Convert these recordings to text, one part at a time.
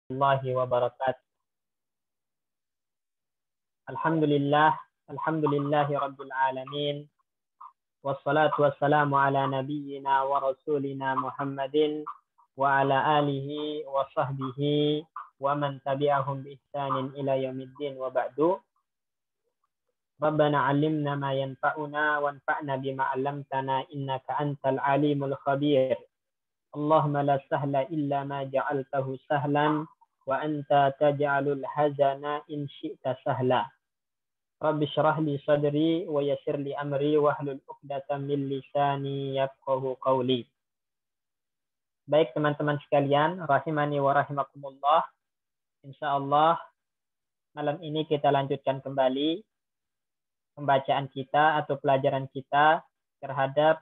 Warahmatullahi wabarakatuh. Alhamdulillahi rabbil alamin. Wassalatu wassalamu ala nabiyyina wa rasulina Muhammadin wa ala alihi wa sahbihi wa man tabi'ahum bi ihsanin ila yaumiddin wa ba'du. Rabbana 'allimna ma yanfa'una wanfa'na bima 'allamtana innaka antal alimul khabir. Allahumma la sahla illa ma ja'altahu sahlan wa anta taj'alul hazana in syi'ta sahla. Rabbi syrah li sadri wa yassir li amri wahlul 'uqdatam min lisani yafqahu qawli. Baik teman-teman sekalian, rahimani wa rahimakumullah. Insyaallah malam ini kita lanjutkan kembali pembacaan kita atau pelajaran kita terhadap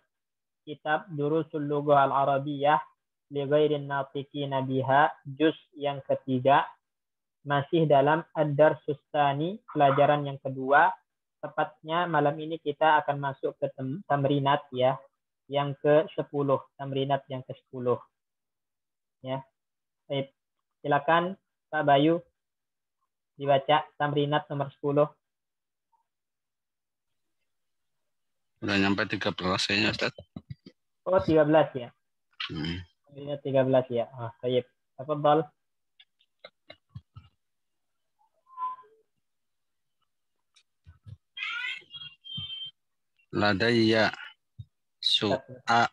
kitab Durusul Lughah Al-Arabiyyah li ghairin natiqina biha, juz yang ketiga, masih dalam Ad-Darsus Tsani, pelajaran yang kedua. Tepatnya malam ini kita akan masuk ke tamrinat ya, yang ke-10, tamrinat yang ke-10. Ya. Baik, silakan Pak Bayu dibaca tamrinat nomor 10. Udah nyampe 13 kayaknya, Ustaz. Oh, 13 ya. Tamrinat 13 ya. Ah, baik. Tafadhal. Ladayya su'a.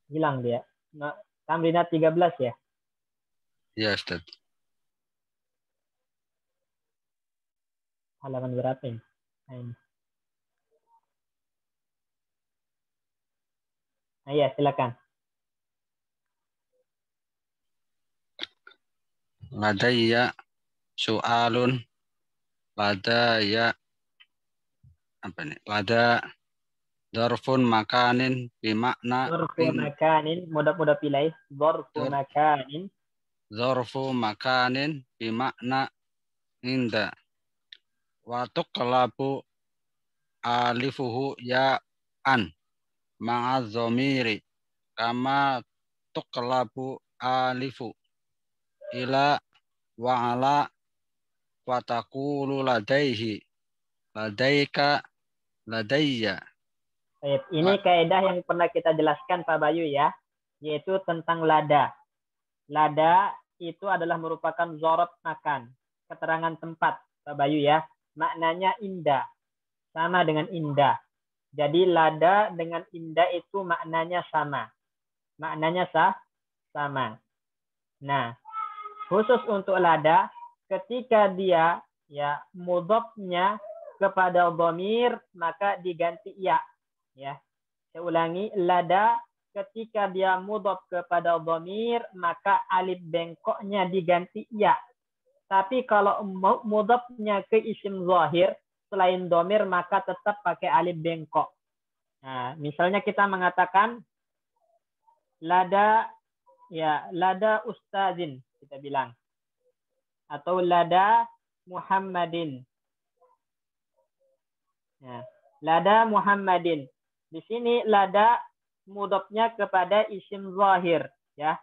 Hilang dia. Nah, tamrinat 13 ya. Ya, Ustaz. Halaman berapa ini? Nah, ini. Nah, ya, silakan. Ladayya su'alun. Ladayya apa nih? Lada dzarfun makanin bimakna Dzarfu makanin, mudah-mudah pilih. Dzarfu makanin. Dzarfu makanin bimakna inda. Wa tuqlabu alifuhu ya'an ma'a dhamiri kama tuqlabu alifu ila wa ala wa taqulu ladaihi ladaika ladayya. Baik, ini kaidah yang pernah kita jelaskan Pak Bayu ya, yaitu tentang lada. Lada itu adalah merupakan dzaraf makan, keterangan tempat Pak Bayu ya. Maknanya indah, sama dengan indah. Jadi lada dengan indah itu maknanya sama. Maknanya sama. Nah, khusus untuk lada, ketika dia ya mudhafnya kepada dhamir maka diganti ya. Ya. Saya ulangi, lada ketika dia mudhaf kepada dhamir maka alif bengkoknya diganti ya. Tapi kalau mudhafnya ke isim zahir selain dhamir maka tetap pakai alif bengkok. Nah, misalnya kita mengatakan lada ya, lada ustazin kita bilang, atau lada Muhammadin. Ya, lada Muhammadin. Di sini lada mudhafnya kepada isim zahir ya.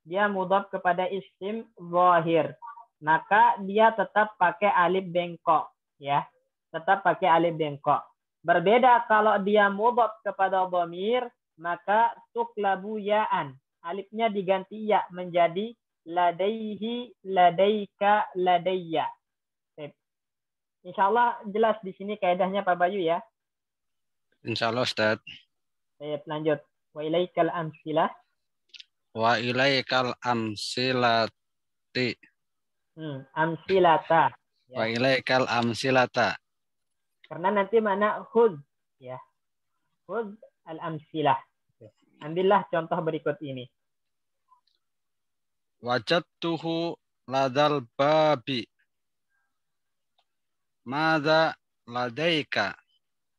Dia mudhaf kepada isim zahir. Maka dia tetap pakai alif bengkok ya. Tetap pakai alif bengkok. Berbeda kalau dia mudhaf kepada dhamir maka tuqlabu ya'an. Alifnya diganti ya menjadi ladaihi, ladaika, ladayya. Insyaallah jelas di sini kaidahnya Pak Bayu ya. Insyaallah, Ustaz. Baik, lanjut. Wa ilaikal amsilah. Wa ilaikal amsilati. Amsilata. Ya. Wa ilaikal amsilata. Karena nanti mana khud ya. Khud al-amsilah. Ambillah contoh berikut ini. Wajadtuhu ladal babi. Madza ladaika?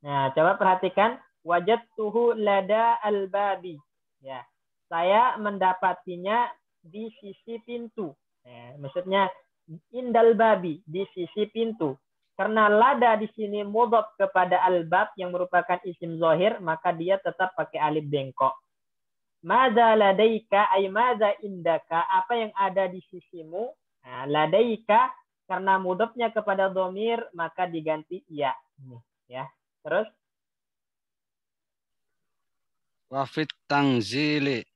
Nah, coba perhatikan. Wajadtuhu lada al-babi. Ya. Saya mendapatinya di sisi pintu. Ya, maksudnya indal babi, di sisi pintu. Karena lada di sini mudhaf kepada al-bab yang merupakan isim zahir, maka dia tetap pakai alif bengkok. Madza ladaika ay madza indaka, apa yang ada di sisimu. Nah, ladaika karena mudhofnya kepada dhamir maka diganti ya. Ya. Terus Wa fit tangzili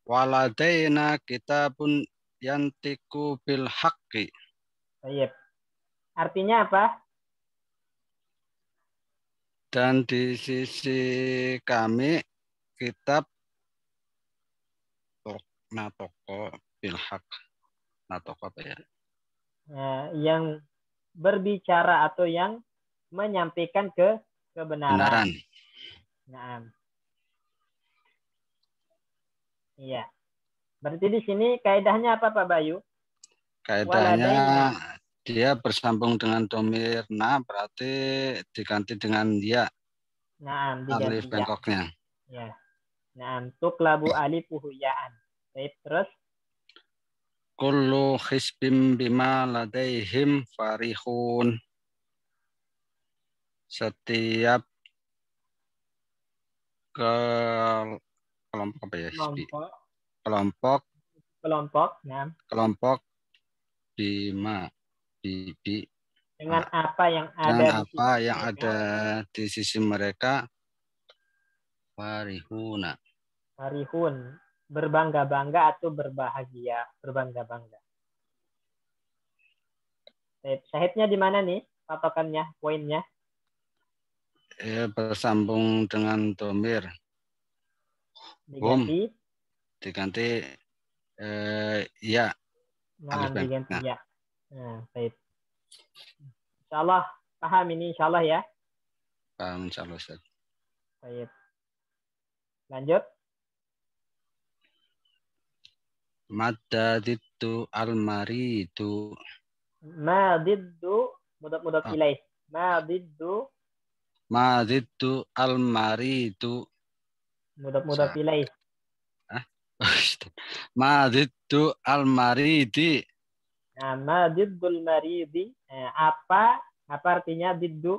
waladaina kitabun yantiku bil haqqi. baik. Artinya apa? Dan di sisi kami kitab natoko bil haq. Natoko apa ya? Yang berbicara atau yang menyampaikan kebenaran. Benaran. Nah, iya. Berarti di sini kaidahnya apa Pak Bayu? Kaidahnya Waladaina. dia bersambung dengan domir na berarti diganti dengan ya. Nah, Alif diganti ya. bengkoknya. Ya. Nah, tuklabu alifuhu ya'an. Baik, terus Kullu hisbim bima ladaihim farihun. Setiap kelompok apa ya? kelompok Kelompok kelompok bima bibi dengan apa yang dengan ada di apa sisi yang mereka, ada di sisi mereka farihuna. farihun, berbangga-bangga atau berbahagia, berbangga-bangga. Syahidnya di mana nih? Patokannya, poinnya? Bersambung dengan domir. Diganti ya. Nah, diganti Nah. ya. Nah, baik. Insyaallah paham ini insyaallah ya. Paham insyaallah Ustaz. Baik. Lanjut. Madaditu almaridu. Madiddu mudhaf ilaih. Madiddu almaridu. Mudhaf ilaih. Madiddu almaridi. Nah, madiddul maridi. Apa artinya diddu?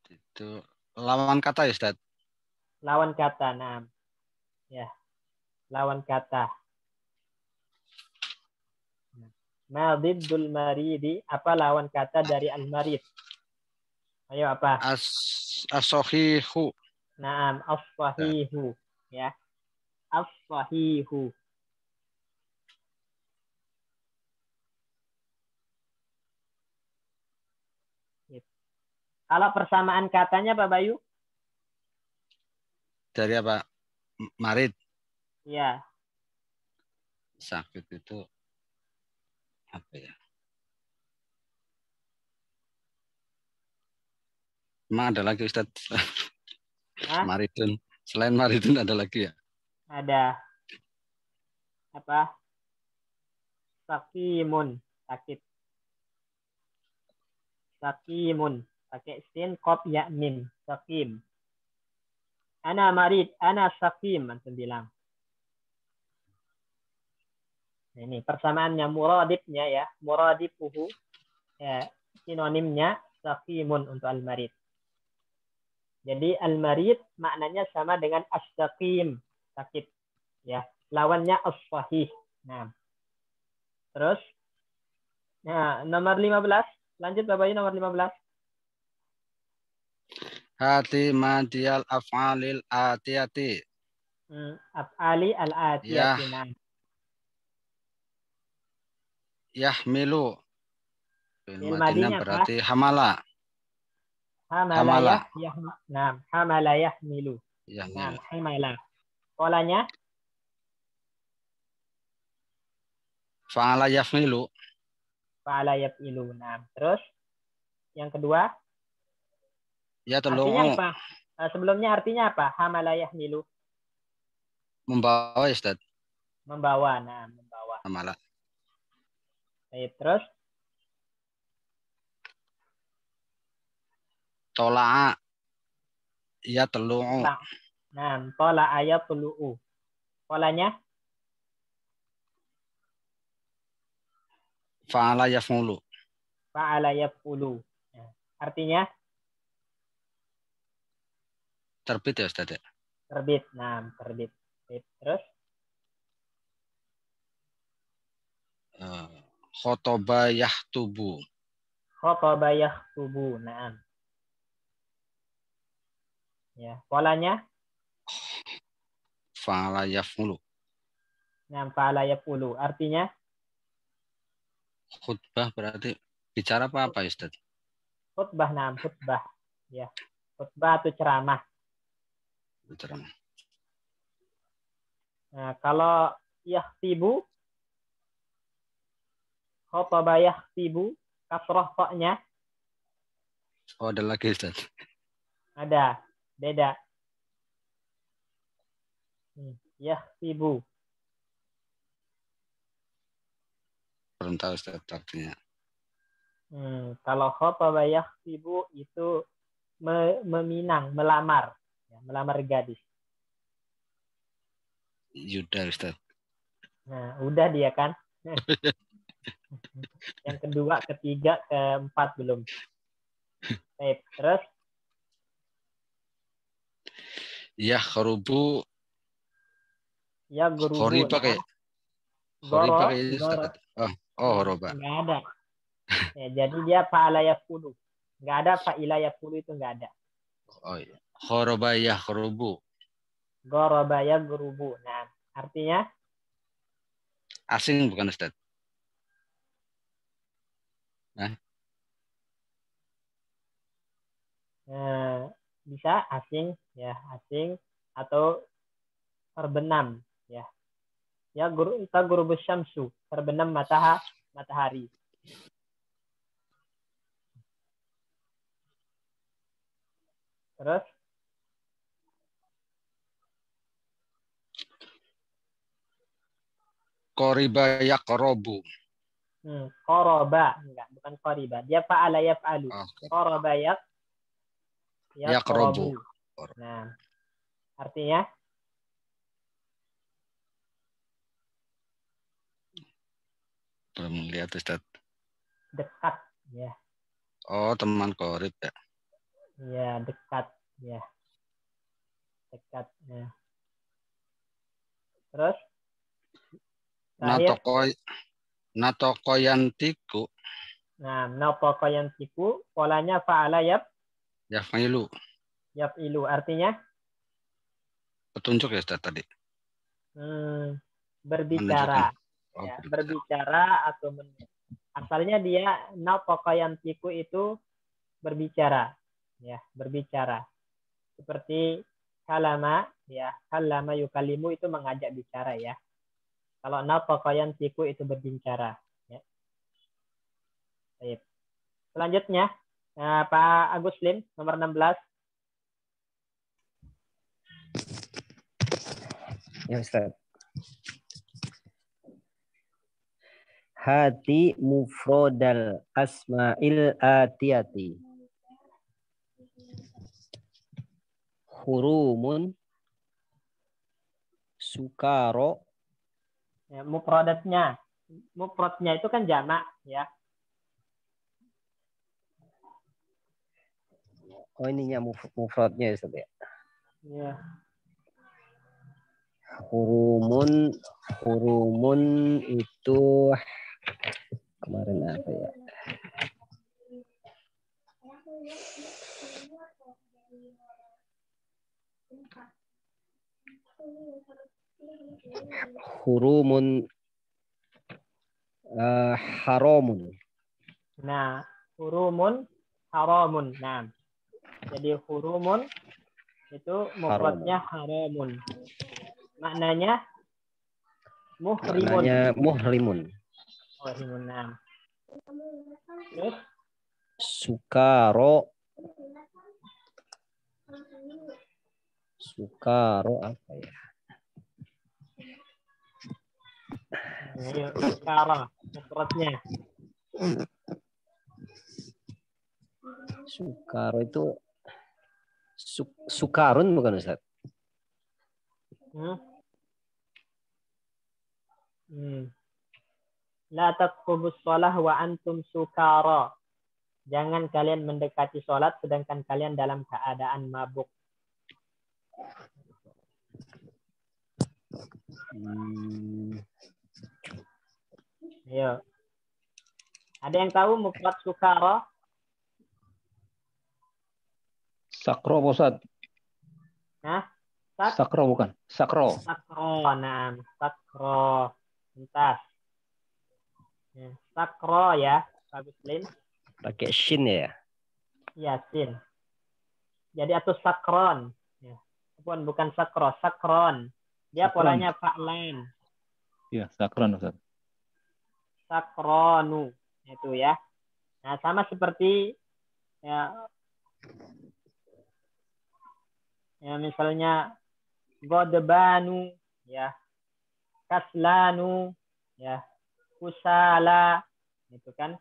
Itu lawan kata ya Ustaz. Lawan kata. Nah. Ya. Lawan kata. Madiddul maridi. Apa lawan kata dari al-marid? Ayo apa? As-sahihu. Naam, as-sahihu. Ya. As-sahihu. Kalau persamaan katanya Pak Bayu? Dari apa? Marid. Ya. Sakit itu apa ya? Emang ada lagi Ustaz? Maridun. Selain maridun ada lagi ya? Ada. Apa? Sakimun. Sakit. Sakimun. Pakai sin, kop, ya, mim. Sakim. Ana marid. Ana sakim. Antum bilang. Ini persamaannya muradibnya ya. Muradibuhu. Ya, sinonimnya sakimun untuk al-marid. Jadi al-marid maknanya sama dengan as-sakim. Sakit. Ya. Lawannya as-sahih. Nah. Terus. Nah, nomor 15. Lanjut Bapak Bayu nomor 15. Hati madiyal af'alil atiyati. Af'ali al-atiyati. Yahmilu. Madinya berarti hamala. Hamala. Nah, hamala yahmilu. Yahmilu. Nah, hamala. Polanya? Fa'ala yafmilu. Fa'ala yaf'ilu. Nah, terus yang kedua? Ya artinya apa? Sebelumnya artinya apa? Hamala yahmilu. Membawa ya Ustaz. Membawa. Nah, membawa. Hamala. Terus? Tola'a. Ya telu'u. Nah, tola'a ya telu'u. Polanya? Fa'ala yaf'ulu. Fa'ala yaf'ulu. Nah, artinya? terbit ya Ustaz ya? Terbit. Nah, terbit. Terus? Khotoba yahtubu. Khotoba yakhtubu. Nah. Ya, polanya? Fa'ala yaf'ulu. Nah, fa'ala yaf'ulu. Artinya? Khutbah berarti bicara apa Ustaz? Khutbah, nah, khutbah. Ya. Khutbah atau ceramah. Ceramah. Nah, kalau yakhtibu, khotobah yakhtibu, kasroh toknya Oh, ada lagi Ustaz. ada, beda. Yakhtibu. Belum tahu Ustaz artinya. Kalau khotobah yakhtibu itu meminang, melamar. Ya, melamar gadis. Yuda Ustaz. Nah, udah dia kan. Yang kedua, ketiga, keempat belum. Baik, terus? Ya kharubu. Ya gurubu. Khori pakai. Khori pakai Ustaz. Oh, horoba. Enggak ada. Ya, jadi dia fa'ala yaf'ulu. Enggak ada fa'ila yaf'ulu itu enggak ada. Oh iya. Khoroba ya kharubu. Ghoraba ya gurubu. Nah, artinya? Asing bukan Ustaz? Nah. Bisa asing, ya asing atau terbenam, ya. Ya guru syamsu, terbenam matahari. Terus? Qoriba yaqrabu. Qoroba, enggak, bukan qoriba. Dia fa'ala yaf'alu. Qoroba yaqrabu. Nah, artinya? Belum lihat Ustaz. Dekat, ya. Oh, teman qorib ya. Ya, dekat, ya. Dekat, ya. Terus? Natokoyantiku. Nah, natokoyantiku, polanya fa'ala Yaf'ilu. yaf'ilu. Artinya? Petunjuk ya Ustaz tadi. Berbicara. Ya, berbicara atau asalnya dia natokoyantiku itu berbicara. Ya, berbicara. Seperti kalama, ya, kalama yukalimu itu mengajak bicara ya. Kalau natokoyantiku itu berbicara. Ya. Baik. Selanjutnya, Pak Agus Lim, nomor 16. Ya Ustaz. Hati mufrodal asma'il atiyati. Hurumun sukaro. Ya, mufrodnya itu kan jamak ya. Oh, ininya mufrodnya Ustaz ya. Ya. Hurumun itu kemarin apa ya? Hurumun haramun. Nah, hurumun haramun. Nah, jadi hurumun itu mufradnya haramun. Maknanya muhrimun. Maknanya muhrimun. Muhrimun. Nah. Terus? Sukaro apa ya? Sukaro, mufradnya. Sukaro itu sukarun bukan Ustaz? La taqrabus shalah wa antum sukara. Jangan kalian mendekati sholat sedangkan kalian dalam keadaan mabuk. Ayo. Ada yang tahu mufrad sukara? Sakro, Ustaz. Nah, Sakro bukan. Sakro. sakro, nah, sakro. Entas. Sakro ya, Pak Muslim. Pakai shin ya. Yasin. Jadi atau sakron. Ya. Bukan sakro, sakron. Dia Sakron. polanya fa'lan. Iya, sakron, Ustaz. Sakronu. Itu ya. Nah, sama seperti ya, misalnya godbanu, ya, kaslanu, ya, kusala, itu kan.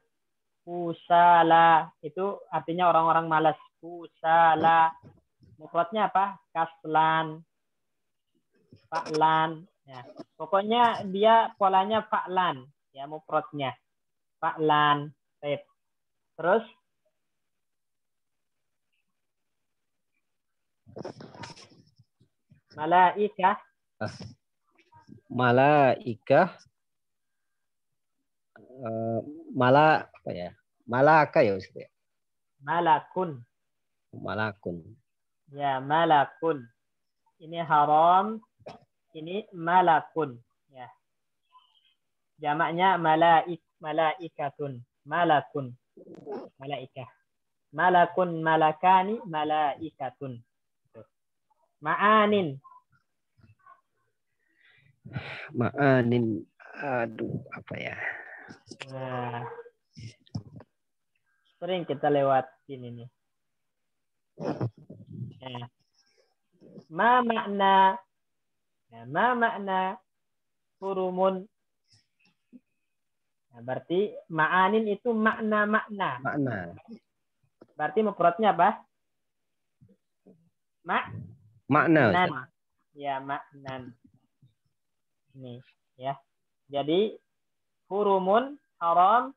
Kusala itu artinya orang-orang malas. Kusala. Mufradnya apa? Kaslan, fa'lan. Ya. Pokoknya dia polanya fa'lan. Ya, mufradnya. Fa'lan. Terus malaikah. Malaikah. Apa ya? Malaka ya Ustaz. Malakun. Malakun. Ya, malakun. Ini haram. Ini malakun. Ya. Jamaknya malaikatun. Malakun. Malaikah. Malakun, malakani, malaikatun. Ma'anin. Ma'anin. Aduh, apa ya? Nah, sering kita lewatin ini. Nah, ma makna, nah, ma makna hurumun. Nah, berarti ma'anin itu makna-makna. Makna. Berarti mufradnya apa? Makna. Maknan. Ya, maknan. Ini ya. Jadi hurumun, haram,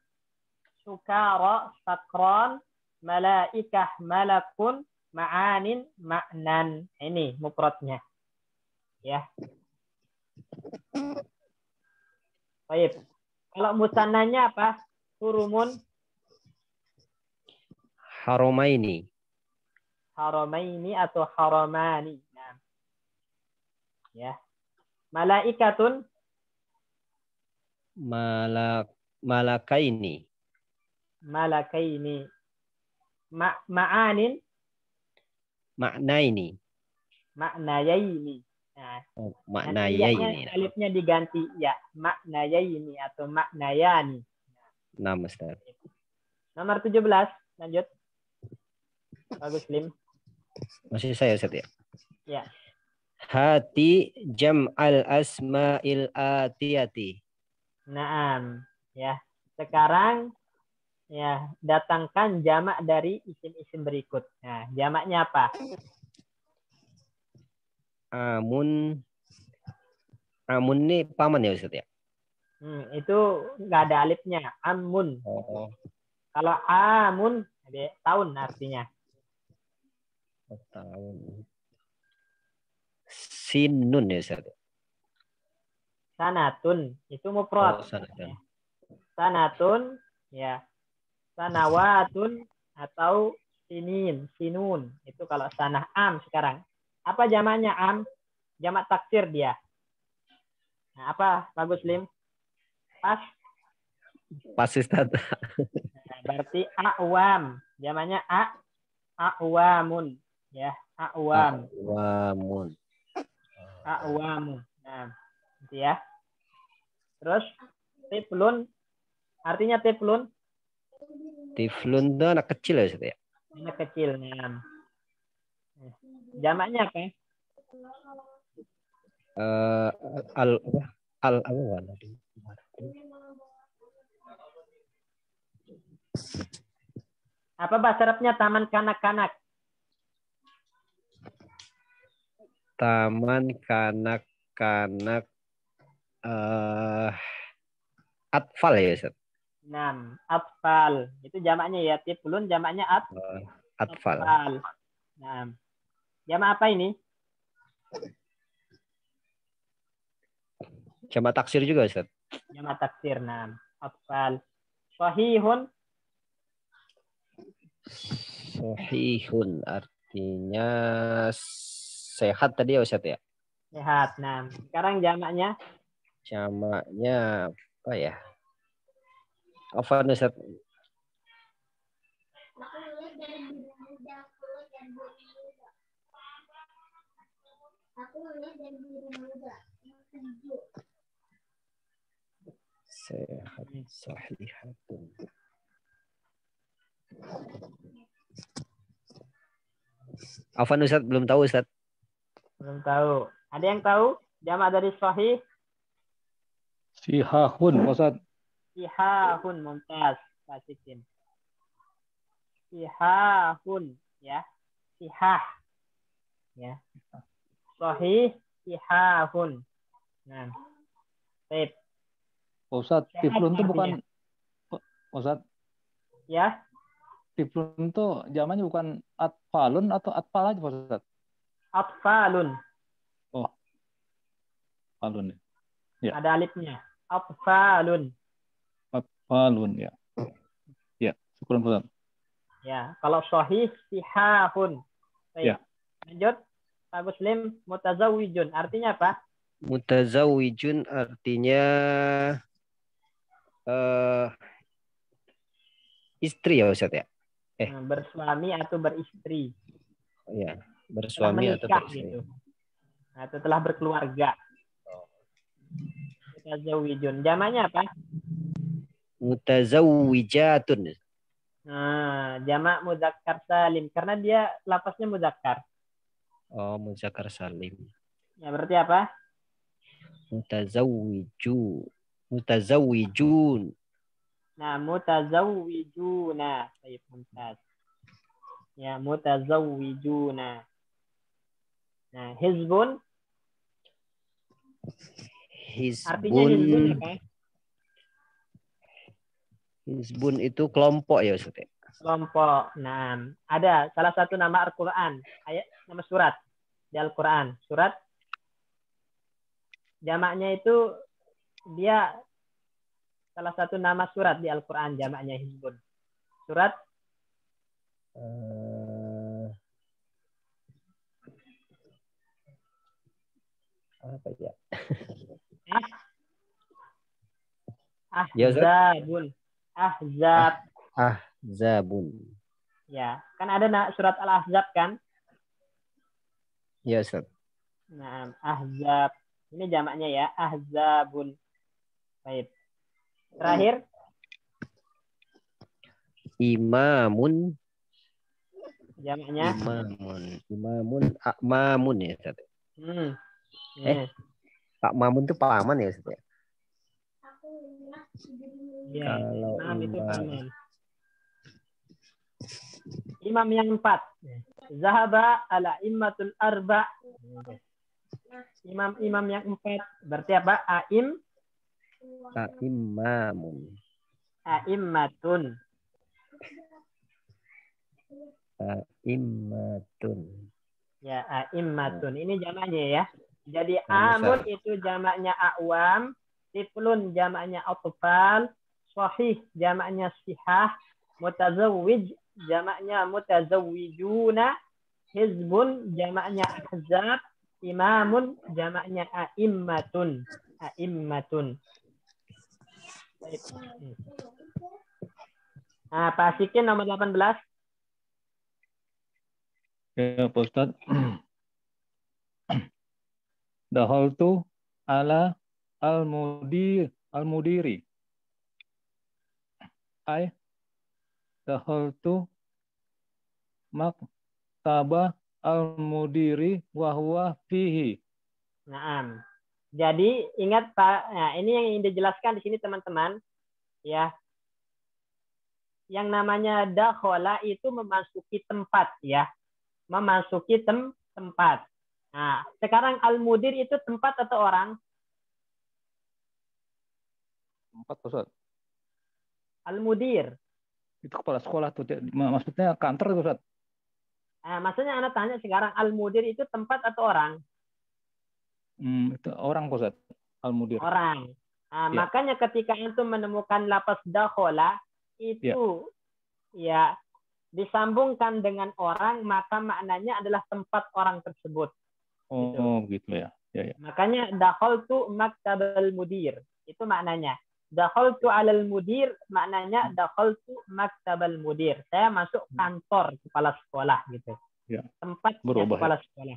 sukara, sakron, malaikah, malakun, ma'anin, maknan. Ini mufradnya. Ya. Baik. Kalau musannanya apa? Hurumun, Haramaini. haramaini atau haramani. Nah. Ya. Malaikatun, Malakaini. malakaini. Ma'anin, Maknaini. maknayaini. Nah, Oh, nanti ya-nya, maknayaini. alifnya diganti ya, maknayaini atau maknayani. Nah, Ustaz. Nomor 17, lanjut. Bagus, Lim. Masih saya Ustaz ya. Ya. Hati jam'al asma'il atiyati. Naam, ya. Sekarang ya, datangkan jamak dari isim-isim berikut. Nah, jamaknya apa? Amun. Amun ini paman ya Ustaz ya? Itu nggak ada alifnya. Amun. Oh. Kalau amun, tahun artinya. Tahun. Sinun ya Ustaz. Sanatun, itu mufrad. Oh, sanatun. Sanatun, ya. Sanawatun atau sinin, sinun. Itu kalau sanah am sekarang. Apa jamaknya am? Jamak taksir dia. Nah, apa? Bagus, Lim. Pas. Pas Ustaz. Nah, berarti awam. Jamaknya awamun. Ya, awam. Awamun. Awamun. Nah, gitu ya. Terus tiflun. Artinya tiflun. Tiflun itu anak kecil ya Ustaz ya? Anak kecil. Nah. Jamaknya apa? Apa bahasa Arabnya taman kanak-kanak? Taman kanak-kanak atfal ya Ustaz? 6. Atfal. Itu jamaknya ya. Tiflun jamaknya Atfal. atfal. Nah. Jamak apa ini? Jamak taksir juga Ustaz. Jamak taksir. Nah, atfal. Sahihun. Sahihun artinya sehat tadi ya Ustaz ya. Sehat. Nah, sekarang jamaknya. Jamaknya apa ya? Apa Ustaz? Sehat sahihatun. Afan Ustaz belum tahu Ustaz. Belum tahu. Ada yang tahu jamak dari sahih? Sihahun, Ustaz. Sihahun, mumtaz. Pasikin. Sihahun, ya. Sihah. Ya. Sahih, sihahun. Nah. Baik. Ustaz, tiflun itu bukan Ustaz. Ya. Tiflun itu zamannya bukan atfalun atau atfal aja Ustaz. Atfalun. Oh. Atfalun. Ya. Ada alifnya. Atfalun. Atfalun ya. Ya, syukur Ustaz. Ya, kalau sahih sihahun. Baik. Ya. Lanjut. Pak Muslim, mutazawwijun. Artinya apa? Mutazawwijun artinya istri ya Ustaz ya? Bersuami atau beristri. Ya, bersuami atau beristri. Gitu. Atau telah berkeluarga. Mutazawwijun. Jamaknya apa? Mutazawwijatun. Nah, jamak muzakkar salim karena dia lafaznya muzakkar. Oh, muzakkar salim. Ya, berarti apa? Mutazawwijun. Nah, mutazawwijuna. Baik, mumtaz. Ya, mutazawwijuna. Nah, hizbun. Artinya hizbun apa? Hizbun itu kelompok ya Ustaz. Kelompok. Nah, ada salah satu nama Al-Qur'an, ayat nama surat di Al-Qur'an. Surat jamaknya itu dia salah satu nama surat di Al-Qur'an, jamaknya hizbun. Surat apa ya? Ahzabun. Ahzab. Ahzabun. Ya, kan ada surat Al-Ahzab kan? Ya, Ustaz. Nah, Ahzab. Ini jamaknya ya, Ahzabun. Baik. Terakhir. Imamun. Jamaknya? Imamun. Akmamun ya, Ustaz. Akmamun itu paman ya, Ustaz. Ya, kalau imam itu paman. Imam yang 4. Zahaba ala immatul arba. Imam-imam yang 4. Berarti apa? A'immamun. A'immatun. A'immatun. Ya, a'immatun. Ini jamaknya ya. Jadi amun itu jamaknya a'wam, tiflun jamaknya atfal, sahih jamaknya sihah, mutazawwij jamaknya mutazawwijuna, hizbun jamaknya ahzab, imamun jamaknya a'immatun. A'immatun. Nah, Pak Sikin nomor 18. Ya, Pak Ustaz. Dahaltu ala al-mudiri. Dahaltu maktaba al-mudiri wa huwa fihi. Naam. Jadi ingat Pak, nah ini yang ingin dijelaskan di sini teman-teman, ya. Yang namanya dakhala itu memasuki tempat ya. Memasuki tempat. Nah, sekarang al-mudir itu tempat atau orang? Tempat, Ustaz. Al-mudir. Itu kepala sekolah tuh. Maksudnya kantor, Ustaz. Nah, maksudnya anak tanya sekarang al-mudir itu tempat atau orang? Itu orang Pak Ustaz. Al-mudir. Orang. Nah, Ya. makanya ketika antum menemukan lapas dakhola itu ya disambungkan dengan orang, maka maknanya adalah tempat orang tersebut. Oh, gitu ya. Ya, ya. Makanya dakhaltu maktabal mudir. Itu maknanya. Dakhaltu alal mudir maknanya dakhaltu maktabal mudir. Saya masuk kantor kepala sekolah gitu. Ya. Tempatnya Berubah, kepala sekolah.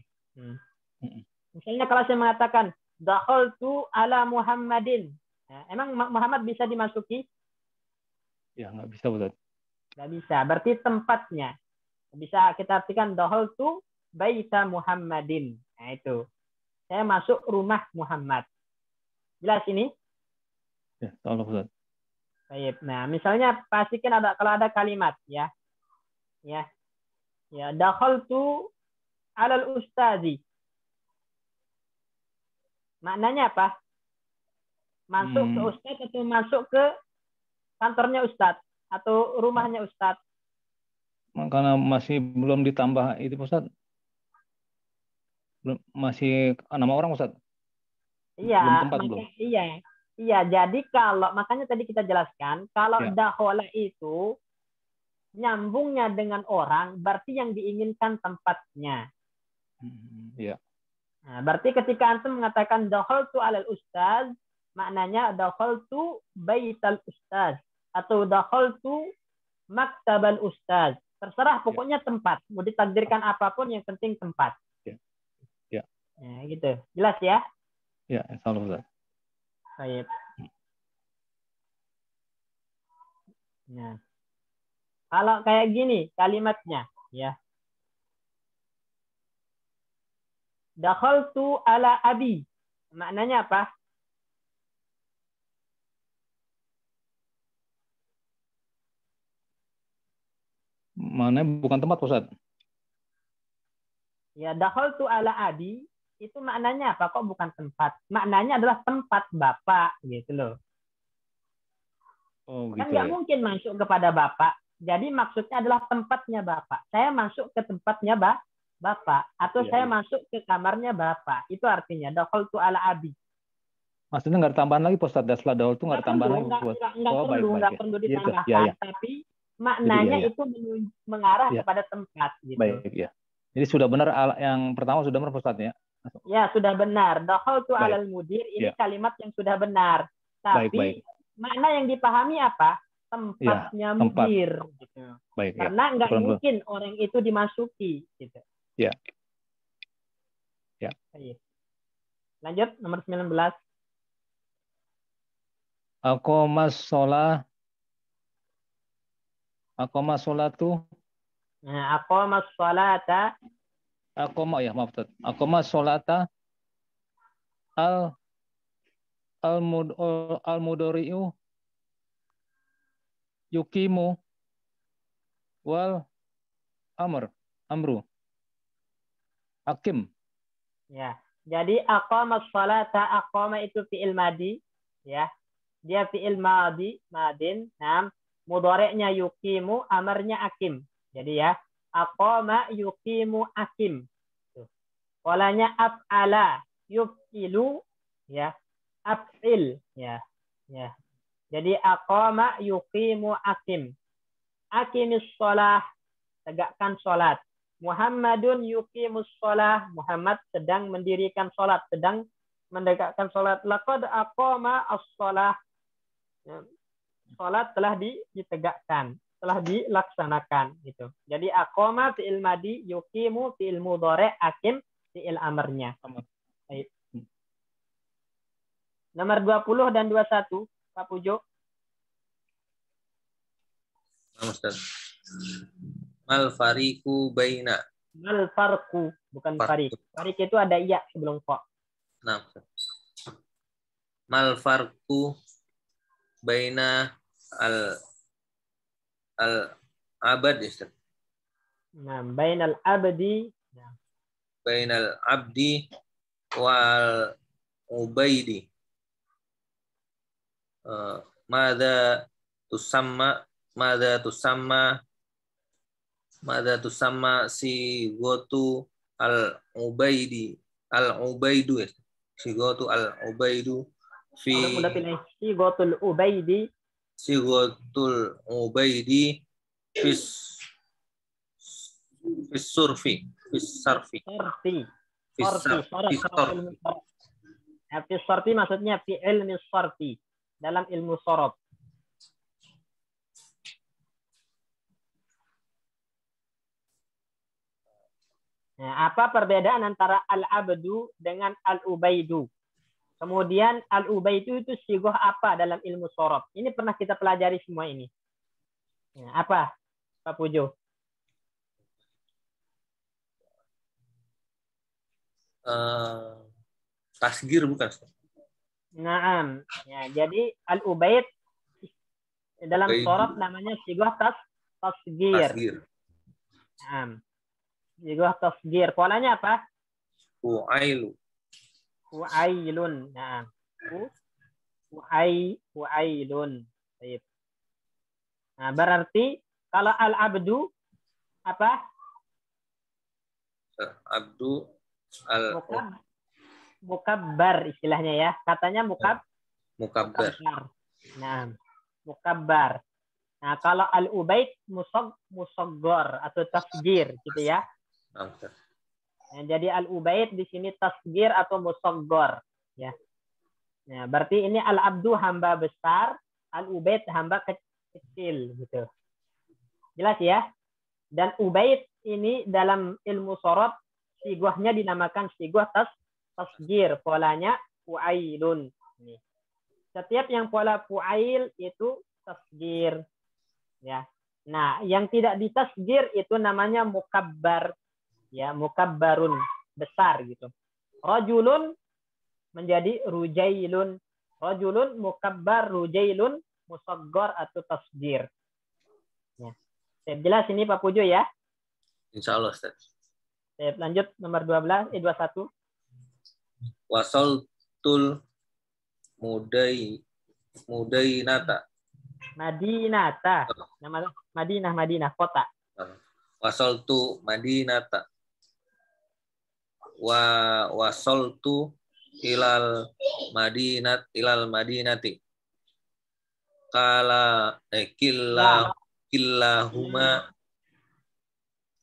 Misalnya kalau saya mengatakan dakhaltu ala Muhammadin. Nah, emang Muhammad bisa dimasuki? Ya, nggak bisa Ustaz. Nggak bisa. Berarti tempatnya. Bisa kita artikan dakhaltu baita Muhammadin. Nah, itu. Saya masuk rumah Muhammad. Jelas ini? Ya, tolong Ustaz. Baik. Nah, misalnya pastikan kalau ada kalimat ya. Ya. Ya, dakhaltu alal ustazi. Maknanya apa? Masuk ke ustaz atau masuk ke kantornya ustaz atau rumahnya ustaz? Karena masih belum ditambah itu Ustaz. Belum, masih nama orang Ustaz. Iya, Belum tempat belum. Iya. Iya, jadi makanya tadi kita jelaskan kalau dakhala itu nyambungnya dengan orang, berarti yang diinginkan tempatnya. Iya. Nah, berarti ketika antum mengatakan dakhaltu alal ustaz, maknanya dakhaltu baital ustaz atau dakhaltu maktabal ustaz. Terserah, pokoknya tempat. Mau ditakdirkan apapun, yang penting tempat. Ya. Nah, gitu. Jelas ya? Ya, insyaallah Ustaz. Baik. Nah, kalau kayak gini kalimatnya, ya. Dakhaltu ala abi. Maknanya apa? Mana bukan tempat Ustaz. Ya, dakhaltu ala abi itu maknanya apa? Kok bukan tempat? Maknanya adalah tempat Bapak gitu loh. Oh, Kan gitu nggak ya. mungkin masuk kepada Bapak. Jadi maksudnya adalah tempatnya Bapak. Saya masuk ke tempatnya Bapak atau saya masuk ke kamarnya Bapak. Itu artinya dakhaltu ala abi. Maksudnya nggak ada tambahan lagi Pak Ustaz. Setelah dahulu itu nggak ada tambahan lagi. Nggak perlu ditambahkan. Ya. Tapi maknanya itu mengarah kepada tempat. Gitu. Baik, ya. Jadi sudah benar yang pertama sudah benar Pak Ustaz ya? Ya, sudah benar. Dakhaltu alal mudir ini kalimat yang sudah benar. Tapi makna yang dipahami apa? Tempatnya mudir. Gitu. Baik, karena nggak mungkin orang itu dimasuki. Gitu. Ya. Lanjut, nomor 19. Aqomas sholatu. Nah, aqomas sholata. Aqomas sholata al-mudori'u yukimu wal amru hakim. Ya. Jadi aqamas sholata, aqama itu fi'il madi, ya. Dia fi'il madi, madin. Nah, mudhari'nya yukimu, amarnya akim. Jadi ya, aqama yukimu akim. Polanya af'ala, yuf'ilu, ya. Af'il, ya. Ya. Jadi aqama yukimu akim. Akimis sholah, tegakkan sholat. Muhammadun yuqimus sholah. Muhammad sedang mendirikan sholat, sedang menegakkan sholat. Laqad aqama as-sholah. Sholat telah ditegakkan, telah dilaksanakan. Gitu. Jadi aqama fi'il madi, yuqimu fi'il mudhari', akim fi'il amarnya. Nomor 20 dan 21, Pak Pujo. Ustaz. Mal fariqu baina. Mal farqu, bukan farik. Farik itu ada iya sebelum fa. Nah. Mal farqu baina al abad Ustaz. Nah, bainal abdi. Bainal abdi wal ubaidi. Mada tusamma si gotu al ubaidu ya. Sigatu al-ubaidu fi Udah pilih sigotul ubaidi. Sigotul ubaidi fis surfi Sorti. Sorti maksudnya fi ilmi sorti. Dalam ilmu sorot. Nah, apa perbedaan antara al-abdu dengan al-ubaidu? Kemudian al-ubaidu itu sigoh apa dalam ilmu sorot? Ini pernah kita pelajari semua ini. Nah, apa, Pak Pujo? Tasgir bukan? Naam. Ya, jadi al-ubaid dalam sorot namanya sigoh tasgir. Naam. Sigoh tasgir. Polanya apa? Fu'ailun. Nah, fu'ailun. Baik. Nah, berarti kalau al-abdu apa? Abdu mukabbar istilahnya ya. Katanya mukabbar. Nah, mukabbar. Nah, kalau al-ubaid musaggor atau tasgir gitu ya. Nah, jadi al-ubaid di sini tasgir atau musaggor ya. Nah, berarti ini al-abdu hamba besar, al-ubaid hamba kecil gitu. Jelas ya? Dan ubaid ini dalam ilmu sorot sigohnya dinamakan sigoh tasgir, polanya fu'ailun. Setiap yang pola fu'ail itu tasgir ya. Nah, yang tidak ditasgir itu namanya mukabbar. Ya, mukabbarun, besar gitu. Rajulun menjadi rujailun. Rajulun mukabbar, rujailun musaggor atau tasgir. Ya. Jelas ini Pak Pujo ya? Insyaallah, Ustaz. Lanjut nomor 21. Wasaltul mudainata. Madinata. Nama Madinah kota. Wasaltu madinata. Wasaltu ilal madinati.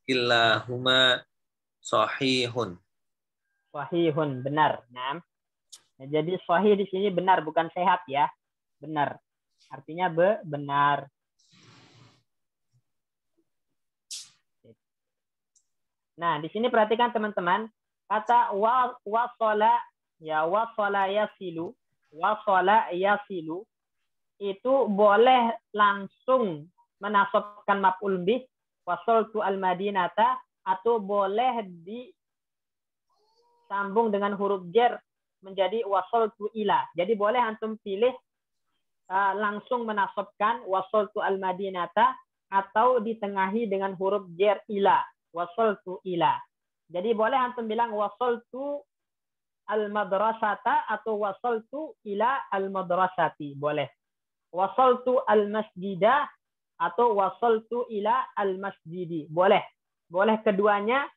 Killahuma sahihun. Sahihun, benar. Nah, jadi sahih di sini benar, bukan sehat ya. Benar. Artinya benar. Nah, di sini perhatikan teman-teman, kata wasala ya, wasala yasilu, wasala yasilu itu boleh langsung menasabkan maf'ul bih, wasaltu al-madinata, atau boleh disambung dengan huruf jar menjadi wasaltu ila. Jadi boleh antum pilih langsung menasabkan wasaltu al-madinata atau ditengahi dengan huruf jar ila. Wasaltu ila. Jadi boleh antum bilang wasaltu al-madrasata atau wasaltu ila al-madrasati. Boleh. Wasaltu al-masjidah atau wasaltu ila al-masjidi. Boleh. Boleh keduanya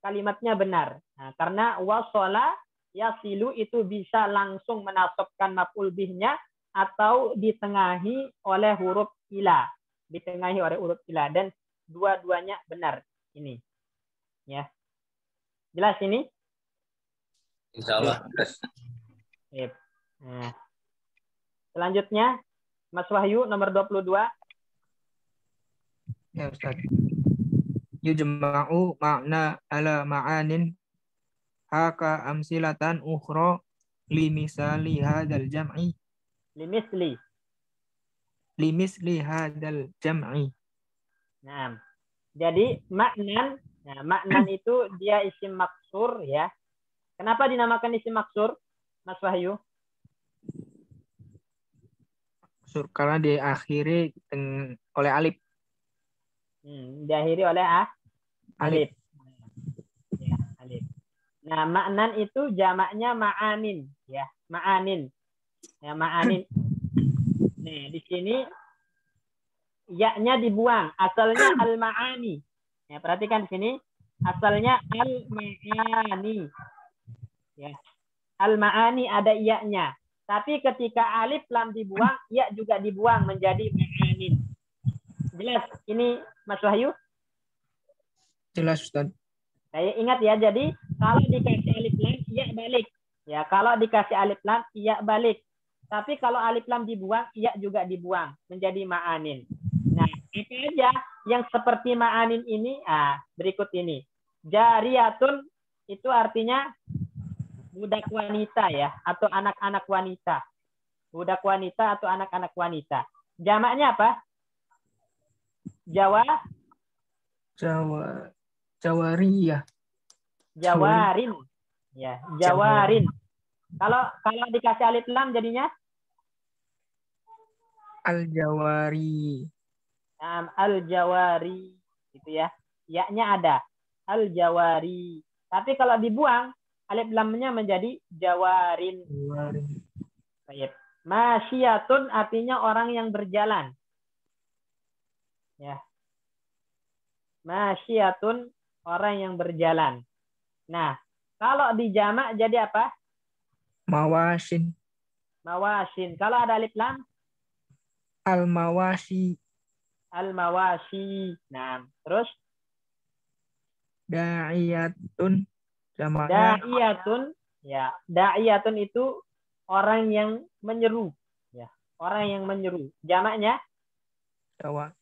kalimatnya benar. Nah, karena wasala yasilu itu bisa langsung menasabkan maf'ul bihnya atau ditengahi oleh huruf ila. Ditengahi oleh huruf ila. Dan dua-duanya benar. Ini ya, jelas ini? Insyaallah. Nah, selanjutnya Mas Wahyu nomor 22. Ya Ustaz. Yujma'u ma'na ala ma'anin haka amsilatan ukhra limisali hadzal jam'i. Limisli hadzal jam'i. Nah, jadi maknan, nah, maknan itu dia isim maksur ya. Kenapa dinamakan isim maksur, Mas Wahyu? Karena diakhiri oleh alif. Diakhiri oleh alif. Ya, alif. Nah, maknan itu jamaknya ma'anin ya, ma'anin. Ya, ma'anin. Nih, di sini ya-nya dibuang, asalnya al-ma'ani. Ya, perhatikan di sini, asalnya al-ma'ani. Ya. Al-ma'ani ada iya-nya. Tapi ketika alif lam dibuang, iya juga dibuang menjadi ma'anin. Jelas ini Mas Wahyu? Jelas Ustaz. Saya ingat ya, jadi kalau dikasih alif lam, iya balik. Ya, kalau dikasih alif lam, iya balik. Tapi kalau alif lam dibuang, iya juga dibuang menjadi ma'anin. Nah, apa aja yang seperti ma'anin ini? Berikut ini. Jariyatun itu artinya budak wanita ya, atau anak-anak wanita. Budak wanita atau anak-anak wanita. Jamaknya apa? Jawariyah. Jawarin. Ya, jawarin. Kalau dikasih alif lam jadinya Al-Jawari. Al-Jawari gitu ya. Ya-nya ada. Al-Jawari. Tapi kalau dibuang alif lamnya menjadi jawarin. Baik. Masyiyatun artinya orang yang berjalan. Ya. Masyiyatun orang yang berjalan. Nah, kalau di jamak jadi apa? Mawasin. Mawasin. Kalau ada alif lam? Al-Mawasi. Al-Mawasi. Nah, terus? Da'iyatun. Jamaknya Da'iyatun. Ya, da'iyatun itu orang yang menyeru. Ya, orang yang menyeru. Jamaknya?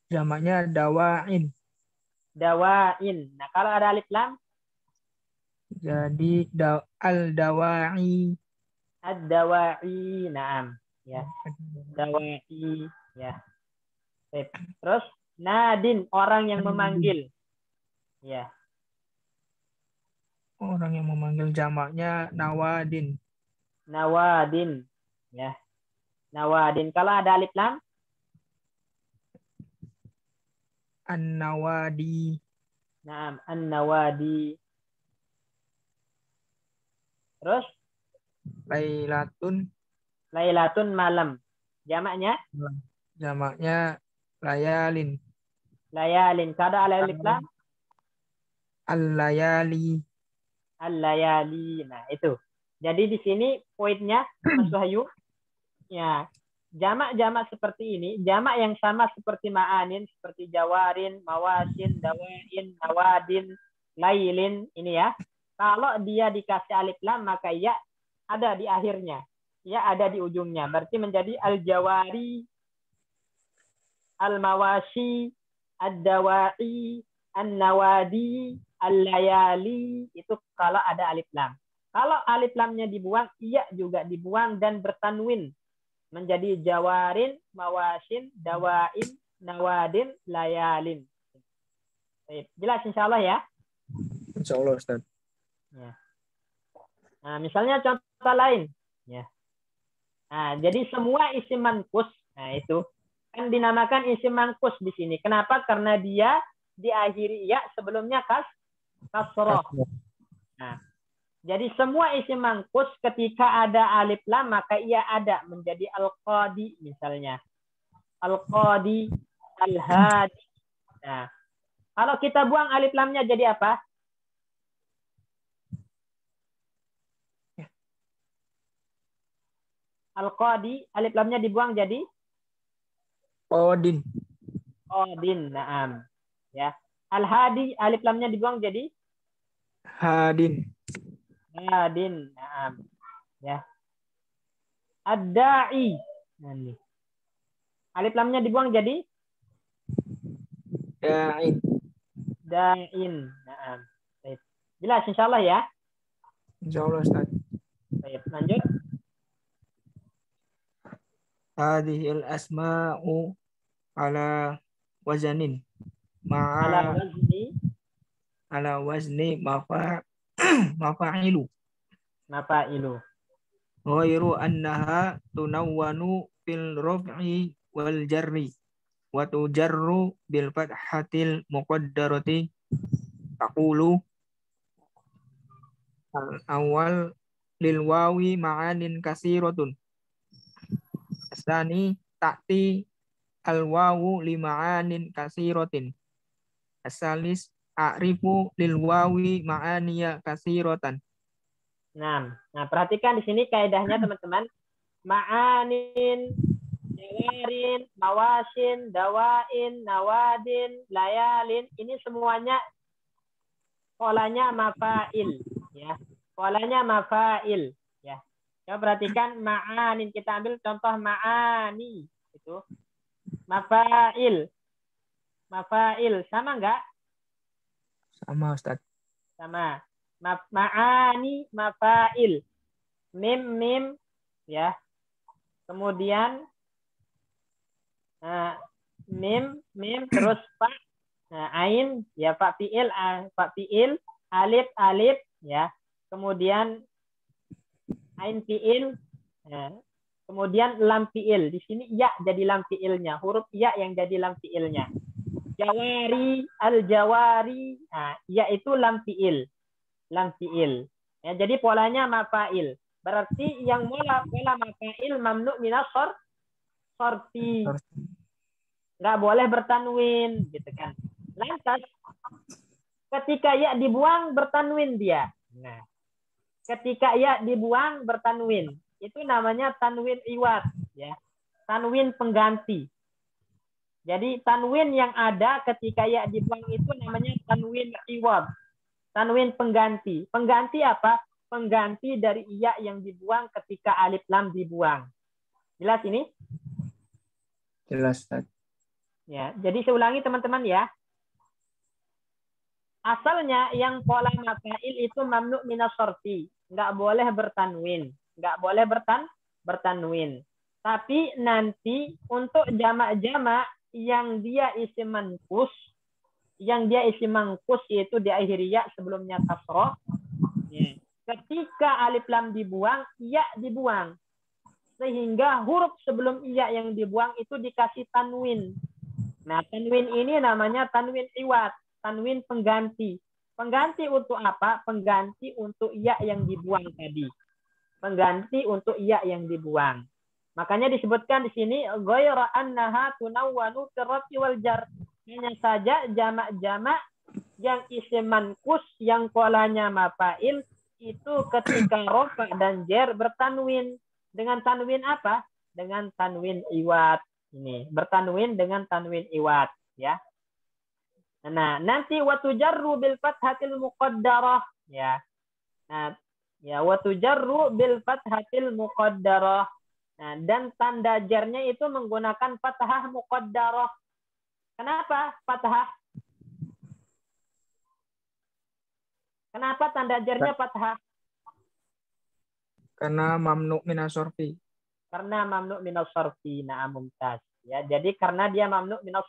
Jamaknya dawain. Dawain. Nah, kalau ada alif lam? Jadi al-dawa'i. Ad-dawa'i. Naam. Ya. Dawa'i. Ya. Terus nadin, orang yang memanggil. Ya. Orang yang memanggil, jamaknya nawadin. Nawadin. Ya. Nawadin. Kalau ada alif lam? An-nawadi. Naam, an-nawadi. Terus? Lailatun. Lailatun malam. Jamaknya? Jamaknya layalin. Layalin. Kalau ada alif lam? Al-layali. Al-layali. Nah, itu. Jadi di sini poinnya Mas Wahyu. Ya. Jamak-jamak seperti ini, jamak yang sama seperti ma'anin, seperti jawarin, mawasin, dawain, nawadin, lailin, ini ya. Kalau dia dikasih alif lam, maka ya ada di akhirnya. Ya ada di ujungnya. Berarti menjadi al-jawari, al-mawasi, ad-dawa'i, an-nawadi, al-layali. Itu kalau ada alif lam. Kalau alif lamnya dibuang, iya juga dibuang dan bertanwin. Menjadi jawarin, mawasin, dawain, nawadin, layalin. Jelas insya Allah ya? Insya Allah Ustaz. Ya. Nah, misalnya contoh lain. Ya. Nah, jadi semua isim manqus, nah itu kan dinamakan isim manqus di sini. Kenapa? Karena dia diakhiri ya, sebelumnya kasroh. Nah, jadi semua isim manqus ketika ada alif lam maka ia ada menjadi al-qadi misalnya. Al-qadi, al-hadi. Nah, kalau kita buang alif lamnya jadi apa? Al-qadi, alif lamnya dibuang jadi Qadin. qadin. Naam. Ya. Al-hadi, alif lamnya dibuang jadi Hadin. hadin. Naam. Ya. Ad-da'i. Alif lamnya dibuang jadi Da'in. da'in. Naam. Baik. Jelas insyaallah ya. Insya Allah Ustaz. Baik, lanjut. Hadhil asma'u ala wazanin. Ala wazni mafa'ilu. mafailu. Ghairu annaha tunawwanu fil raf'i wal jarri wa tujarru bil fathatil muqaddarati taqulu al awal lil wawi ma'anin kasiratun asani ta'ti al wawu li ma'anin kasiratin asalis a'rifu lil wawi ma'aniya kasiratan Nah, perhatikan di sini kaidahnya teman-teman. Ma'anin, jawarin, mawasin, dawain, nawadin, layalin. Ini semuanya polanya mafail. Ya. Polanya mafail. Ya. Coba perhatikan ma'anin. Kita ambil contoh ma'ani. Itu. Mafail. Mafail. Sama enggak? Sama Ustaz. Sama. Ma'ani mafail. Mim ya. Kemudian mim terus fa. Ain ya fa fiil, alif ya. Kemudian ain fiil ya. Kemudian lam fiil. Di sini ya jadi lam fiilnya, huruf ya yang jadi lam fiilnya. Jawari, al-jawari, yaitu lam fiil. Lam fiil. Ya, jadi polanya mafail. Berarti yang pola mafail mamnu minas sorfi. Nggak boleh bertanwin, gitu kan. Lantas, ketika ya dibuang bertanwin dia. Nah, ketika ya dibuang bertanwin, itu namanya tanwin iwat, ya. Tanwin pengganti. Jadi tanwin yang ada ketika ya dibuang itu namanya tanwin iwad. Tanwin pengganti. Pengganti apa? Pengganti dari iya yang dibuang ketika alif lam dibuang. Jelas ini? Jelas, Ustaz. Ya, jadi saya ulangi teman-teman ya. Asalnya yang pola mafail itu mamnu minas sorfi. Nggak boleh bertanwin. Nggak boleh bertanwin. Tapi nanti untuk jamak-jamak yang dia isim manqus, yaitu di akhir ya sebelumnya kasroh. Ya. Ketika alif lam dibuang, ya dibuang. Sehingga huruf sebelum iya yang dibuang itu dikasih tanwin. Nah, tanwin ini namanya tanwin iwat, tanwin pengganti. Pengganti untuk apa? Pengganti untuk iya yang dibuang tadi. Pengganti untuk iya yang dibuang. Makanya disebutkan di sini ghayra annaha tunawwanu birrafi wal jar. Hanya saja jamak-jamak yang isim manqus yang polanya mafail itu ketika rafa dan jar bertanwin. Dengan tanwin apa? Dengan tanwin iwat. Ini bertanwin dengan tanwin iwat, ya. Nah, nanti wa tujarru bil fathatil muqaddarah, ya. Nah, ya wa tujarru bil fathatil muqaddarah. Nah, dan tanda jarnya itu menggunakan fathah muqaddarah. Kenapa fathah? Kenapa tanda jarnya fathah? Karena mamnu minas sorfi. Karena mamnu minas sorfi. Nah, mumtaz. Ya, jadi karena dia mamnu minas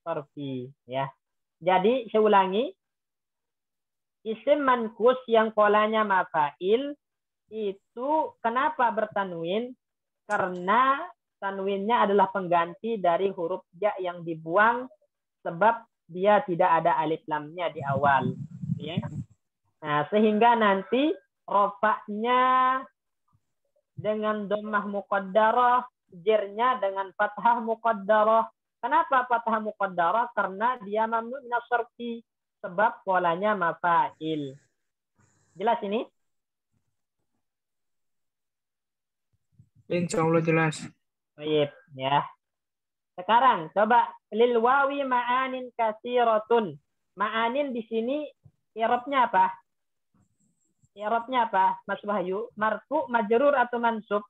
sorfi. Ya. Jadi saya ulangi. Isim manqus yang polanya mafail itu kenapa bertanwin? Karena tanwinnya adalah pengganti dari huruf ya yang dibuang sebab dia tidak ada alif lamnya di awal. Ya. Nah, sehingga nanti rofaknya dengan dhammah muqaddarah, jernya dengan fathah muqaddarah. Kenapa fathah muqaddarah? Karena dia mamnu minas sorfi sebab polanya mafail. Jelas ini? Insya Allah jelas. Baik, ya. Sekarang coba lil wawi ma'anin katsiratun. Ma'anin di sini i'rabnya apa? I'rabnya apa, Mas Wahyu? Marfu, majrur atau mansub?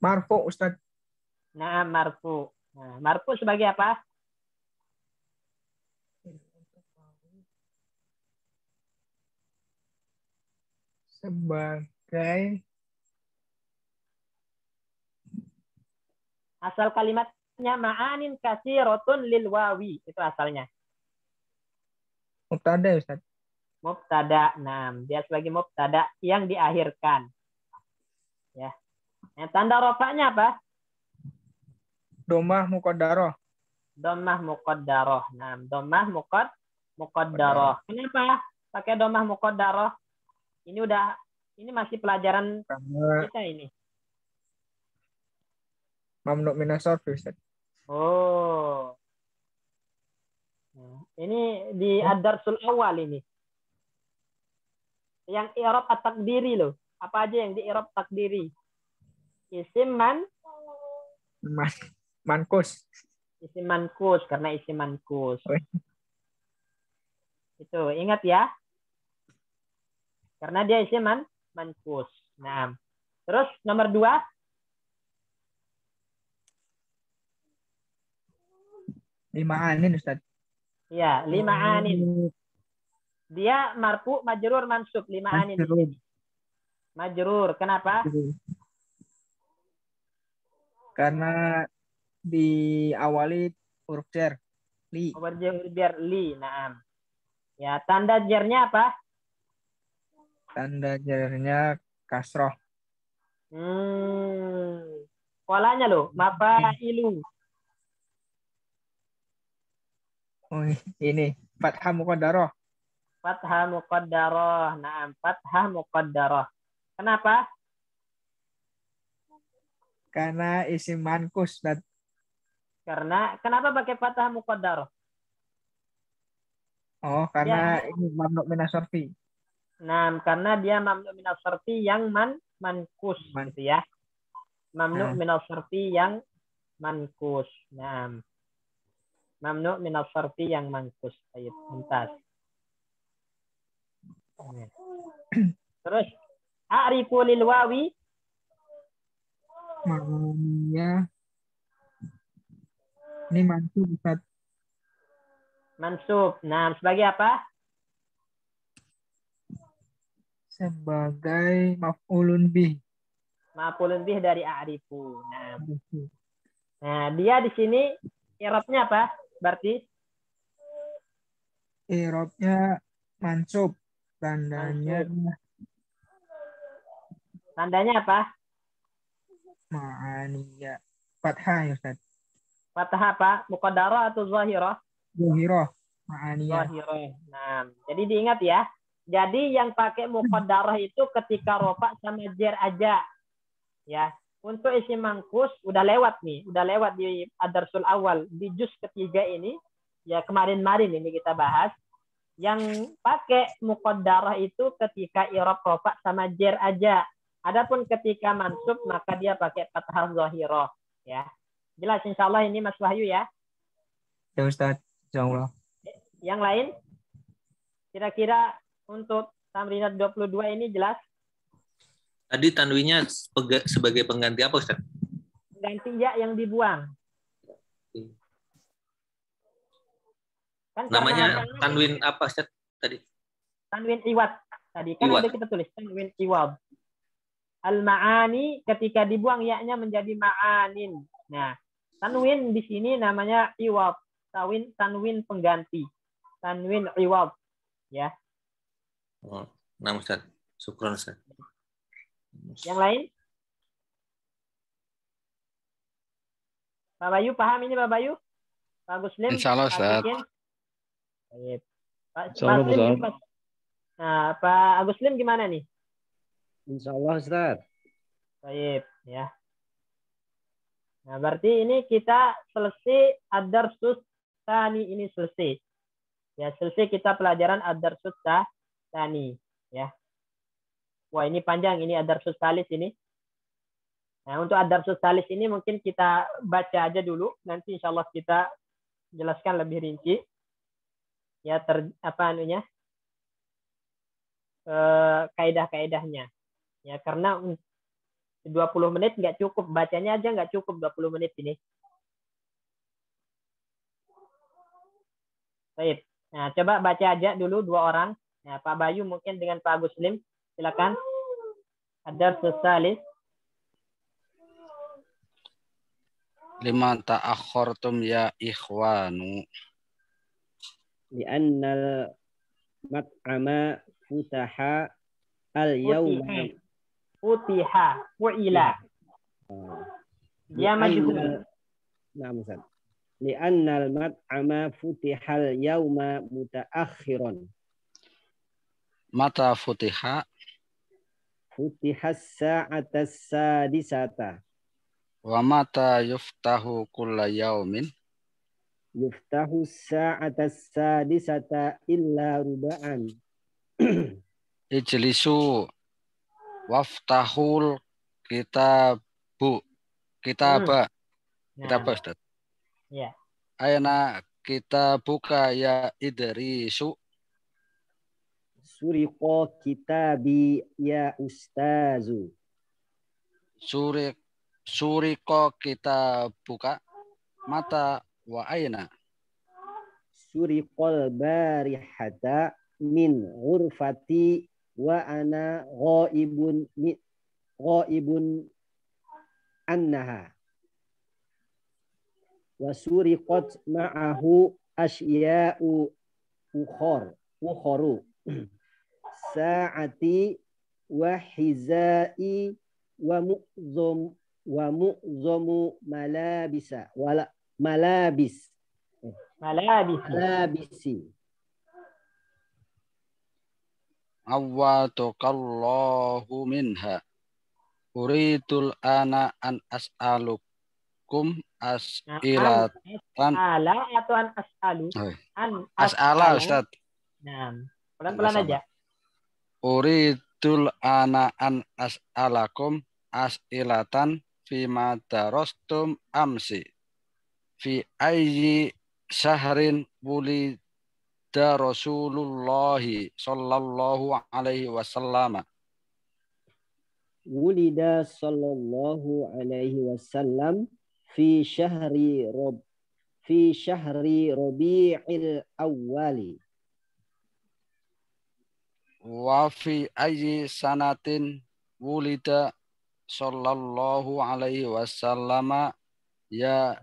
Marfu, Ustaz. Nah, marfu. Nah, marfu sebagai apa? Sebagai asal kalimatnya ma'anin katsiratun lil wawi. Itu asalnya. mubtada, Ustaz. Mubtada. Nah, dia sebagai mubtada yang diakhirkan. Ya. Nah, tanda rofaknya apa? Dhammah muqaddarah. Dhammah muqaddarah. Nah, dhammah muqaddarah. Kenapa pakai dhammah muqaddarah? Ini masih pelajaran Karena kita ini. mamnu minas sorfi, Ustaz. Oh. Nah, ini di ad-darsul awal ini. Yang i'rab at-takdiri loh. Apa aja yang di i'rab takdiri? Isim Mankus. isim mankus karena isim mankus. Oh. Itu ingat ya. Karena dia isim mankus. Nah, terus nomor 2. Lima'anin Ustaz. Ya, lima'anin. Dia marfu, majrur, mansub. Lima'anin di sini. Majrur. Kenapa? Karena diawali huruf jar. Li. Biar li. Naam. Ya, tanda jarnya apa? Tanda jarnya kasroh. Polanya loh, mafailu. Oh, ini fathah muqaddarah. Fathah muqaddarah. Naam, fathah muqaddarah. Kenapa? Karena isim mankus. Karena kenapa pakai fathah muqaddarah? Oh, karena ini mamnu minas sarfi. Nah, karena dia mamnu minas sarfi yang mankus gitu ya. Mamnu minas sarfi yang mankus. Nah, mamnu minas sarfi yang mankus. Baik, tuntas. Terus a'rifu lil wawi Ma'aniyah. Ini mansub Ustaz. mansub. Nah, sebagai apa? Sebagai maf'ulun bih. Maf'ulun bih dari a'rifu. Nah, dia di sini i'rabnya apa? Berarti i'rabnya mansub. Tandanya apa? ma'aniyah. Fathah ya Ustaz. Fathah apa? Muqaddarah atau zahirah? Zahirah. Ma'aniyah. Zahirah. Nah, jadi diingat ya. Jadi yang pakai muqaddarah itu ketika rofa sama jar aja. Ya. Untuk isim mankus udah lewat nih. Udah lewat di ad-darsul awal. Di juz ketiga ini. Ya kemarin-marin ini kita bahas. Yang pakai muqaddarah itu ketika i'rab rofa sama jar aja. Adapun ketika mansub maka dia pakai fathah zahirah. Ya. Jelas insyaallah ini Mas Wahyu ya. Ya Ustaz. Insyaallah. Yang lain? Kira-kira untuk tamrinat 22 ini jelas? Tadi tanwinnya sebagai pengganti apa, Ustaz? Pengganti ya yang dibuang. Kan namanya tanwin apa, Ustaz, tadi? Tanwin iwad. Tadi kan ada kita tulis tanwin iwad. Al-ma'ani ketika dibuang ya-nya menjadi ma'anin. Nah, tanwin di sini namanya iwad. Tanwin pengganti. Tanwin iwad. Ya. Oh, nah Ustaz. Syukran, Ustaz. Yang lain? Pak Bayu paham ini Pak Bayu? Pak Muslim? Insyaallah Ustaz. Pak Nah, Pak Aguslim gimana nih? Insyaallah Ustaz. Baik, ya. Nah, berarti ini kita selesai ad-darsus tsani ini selesai. Ya, selesai kita pelajaran ad-darsus tsani, ya. Wah, ini panjang ini ad-darsus tsalis ini. Nah, untuk ad-darsus tsalis ini mungkin kita baca aja dulu, nanti insyaallah kita jelaskan lebih rinci. Ya, kaidah-kaidahnya. Ya, karena 20 menit nggak cukup, bacanya aja nggak cukup 20 menit ini. Baik. Nah, coba baca aja dulu 2 orang. Nah, Pak Bayu mungkin dengan Pak Aguslim, silakan. Ad-darsus tsalis. Lima ta'akhortum ya ikhwanu. Li'annal mat'ama futaha al-yawma. Futiha. Fu'ila. Dia majhul. Nah, Ustaz. Li'annal mat'ama futihal yawma mutaakhiran. Mata futiha? Futihas sa'atas sadisata. Wa mata yuftahu kulla yaumin? Yuftahu sa'atas sadisata illa ruba'an. Ijlisu waftahul kitaba. Kita Nah, Ustaz. ya. Aina kita buka ya Idrisu. Suriqo kitabi ya ustazu. Suriko kita buka mata wa aina. Suriqol barihata min ghurfati wa ana ghaibun annaha. Wa suriqat ma'ahu asya'u ukhoru sa'ati wa hizai wa mu'zomu malabisi Awwatukallahu minha. Uridul ana an as'alukum as'ilatan. Ala atau an as'alu? An As'ala Ustaz. Nah, pelan-pelan aja. Uridul ana an as'alakum as'ilatan fima darastum amsi. Fi ayyi syahrin wulida Rasulullahi sallallahu alaihi wasallam. Wulida sallallahu alaihi wasallam fi syahri Rabi'il awwali. Wa fi ayyi sanatin wulida sallallahu alaihi wasallam ya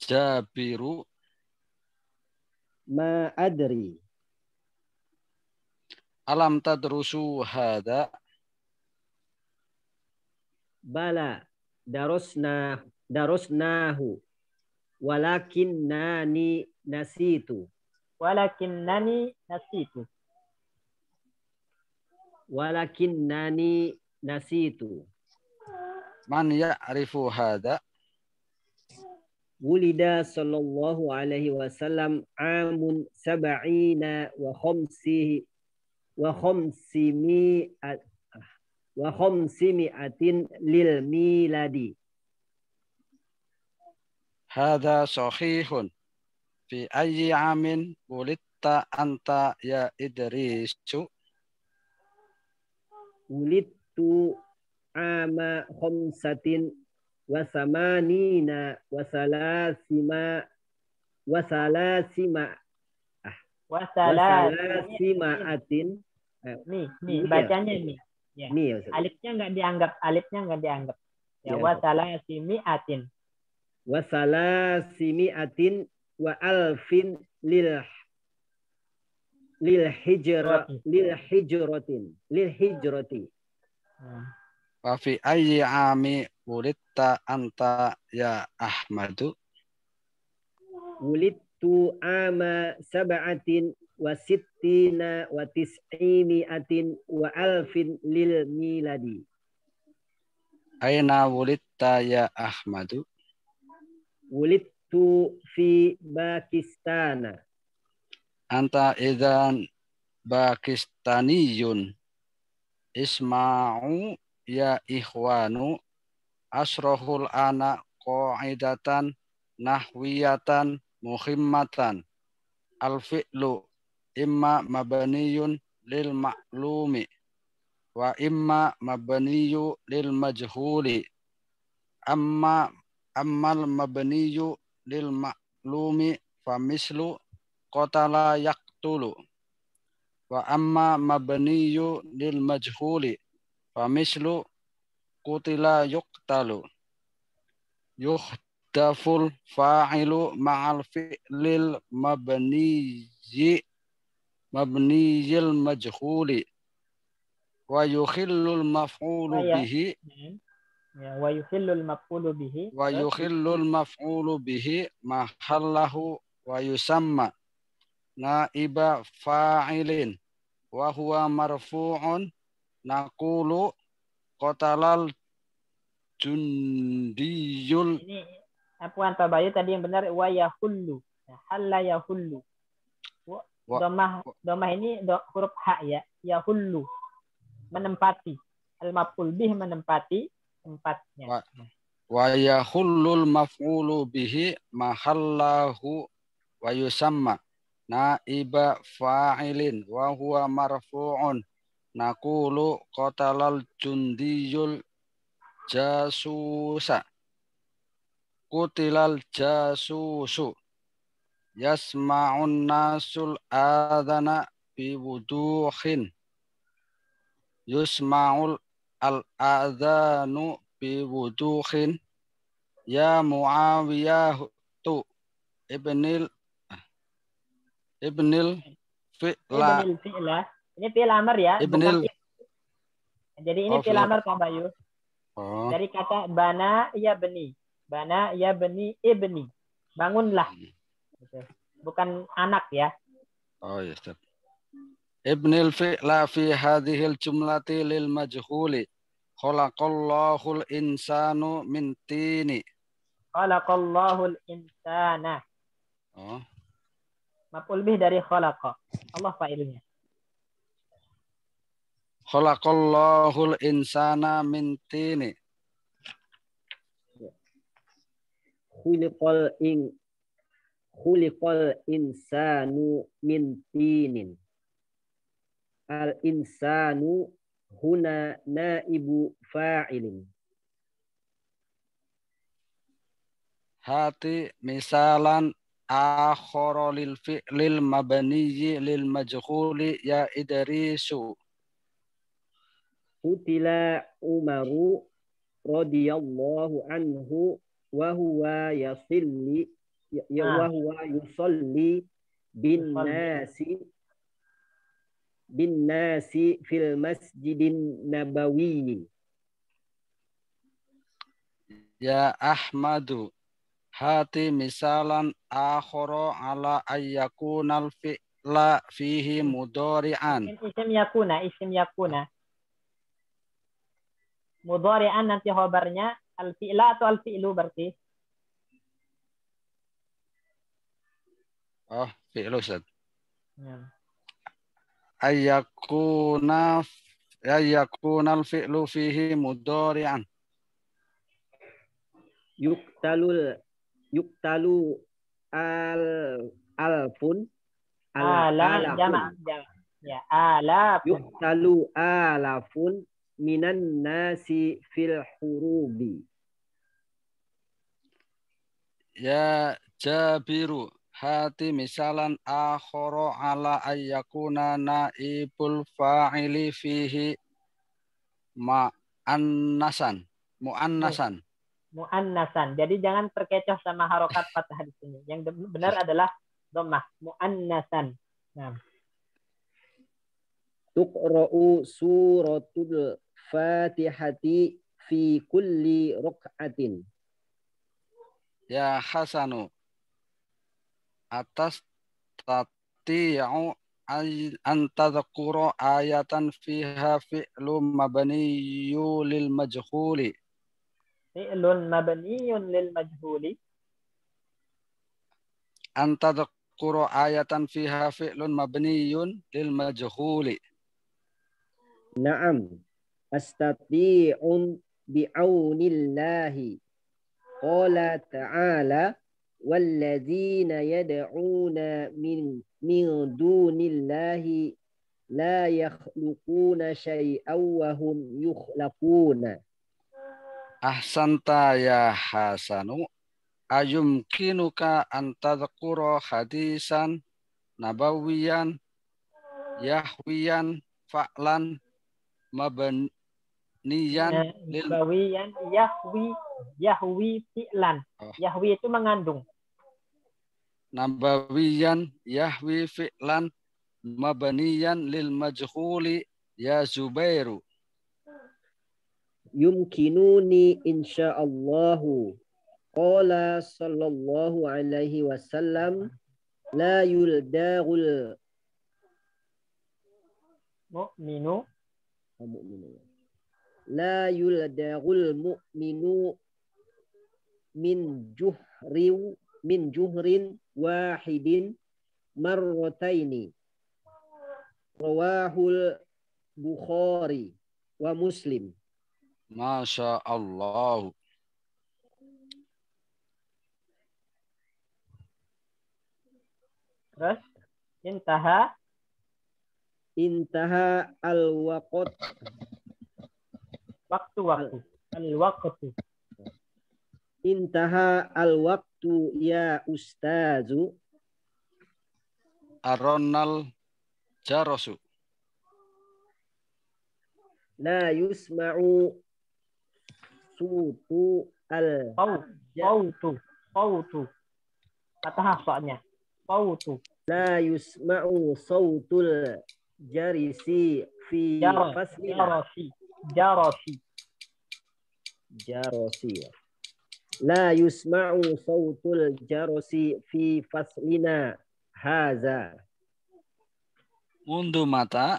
Jabiru. Ma adri. Alam tadrusu hada. Bala darosnahu walakinnani nasitu. Man ya'rifu hada. Wulida sallallahu alaihi wasallam amun sab'ina wa khamsimi'atin lil miladi. Hada sahihun. Fi ayyi amin wulidta anta ya Idrisu. Wulidtu ama khamsatin wa samanina wa salasima Nih bacanya nih. Ya. Alifnya nggak dianggap. Ya, wasalasimi'atin. Wasalasimi'atin wa alfin lil hijrati. Wa fi ayyi ami wulidta anta ya Ahmadu. Wulidtu ama sab'atin wa sittina wa tis'imi'atin wa alfin lil miladi. Aina wulidta ya Ahmadu. Wulidtu fi Pakistan. Anta idzan Pakistaniyun. Isma'u ya ikhwanu asrahul ana qa'idatan nahwiyatan muhimmatan. Al-fi'lu imma mabniyun lil ma'lumi wa imma mabniyu lil majhuli. Ammal mabniyu lil ma'lumi fa mislu qatala yaqtulu. Wa amma mabniyu lil majhuli fa mislu qutila yuqtalu. Yuhdaful fa'ilu ma'al fi'lil mabniyil majhuli wa yukhillul maf'ulu bihi wa yukhillul maf'ulu bihi mahallahu wa yusamma naiba fa'ilin wa huwa marfu'un naqulu qatalal jundiyul. Ini Puan Pak Bayu tadi yang benar wa yahullu. Halla yahullu. Domah ini huruf ha ya. Yahullu. Menempati. Al-maf'ul bih menempati tempatnya. Wa yahullul maf'ulu bihi mahallahu wa yusamma naiba fa'ilin wa huwa marfu'un. Naqulu qatalal jundiyul jasusa. Kutilal jasusu. Yasma'un nasul adana biwuduhin. Yusma'ul al-adhanu biwuduhin. Ya Muawiyah tu ibnil fi'la. Ini fi'il amr ya. Ibnil. Jadi ini fi'il amr Pak Bayu. Oh. Dari kata bana ya beni. Bana ya beni ibni. Bangunlah. Bukan anak ya. Oh ya, Ustaz. Ibnil fi'la fi hadhil jumlati lil majhuli. Khalaqallahul insanu min tini. Khalaqallahul insana. Oh. Maf'ul bih dari khalaqa. Allah fa'ilnya. Khalaqallahul insana min tini. Khuliqal insanu min tinin. Al insanu huna naibu fa'ilin. Hati misalan akhara lil fi'lil mabniyyi lil majhuli ya Idrisu. Qutila Umaru radhiyallahu anhu wa huwa yusalli bin nasi fil masjidin nabawiyyi. Ya Ahmadu hati misalan akhara ala ayyakunal fi'la fihi mudhari'an. Isim yakuna. Mudhari'an nanti khabarnya al-fi'la atau al-fi'lu berarti? Oh, fi'lu Ustaz. Ya. Ayyakunal fi'lu fihi mudhari'an. Yuktalu alfun Jama'. Ya, alafun. Yuktalu alafun minan nasi fil hurubi. Ya Jabiru hati misalan akhara ala ayyakuna naibul fa'ili fihi muannasan. Jadi jangan terkecoh sama harokat fathah di sini. Yang benar adalah dhammah, muannasan. Nah. Tuqra'u suratul Fatihati fi kulli raq'atin. Ya Hasanu atas tati'u an tadhkura ayatan fiha fi'lu mabniyyu lil majhuli. Fi'lun mabniyun lil majhuli. An tadhkura ayatan fiha fi'lun mabniyun lil majhuli. Na'am. Astati'un bi'aunillahi. Qala ta'ala walladzina yad'una min dunillahi la yakhluquna syai'aw wa hum yukhlaquna. Ahsanta ya Hasanu ayumkinuka an tadhkura hadisan nabawiyan yahwiyan fa'lan mabniyan lil nabawiyan yahwi fi'lan. Yahwi itu mengandung. Nabawiyan yahwi fi'lan mabniyan lil majhuli ya Zubairu. Yumkinuni insyaallahu. Qala sallallahu alaihi wasallam la yuldagul mu'minu la yuldagul mu'minu min juhrin wahidin marrataini rawahul Bukhari wa Muslim. Masya Allah. Terus intaha al-waqt. Waktu. Al-waqtu. Intaha al-waqtu ya ustazu. Aronal jarosu. La yusma'u sutu Pautu. Kata soalnya. Pautu. La yusma'u sautul jarisi fi faslina. Jarosi. La yusma'u sautul jarosi fi faslina haza. Mundu mata.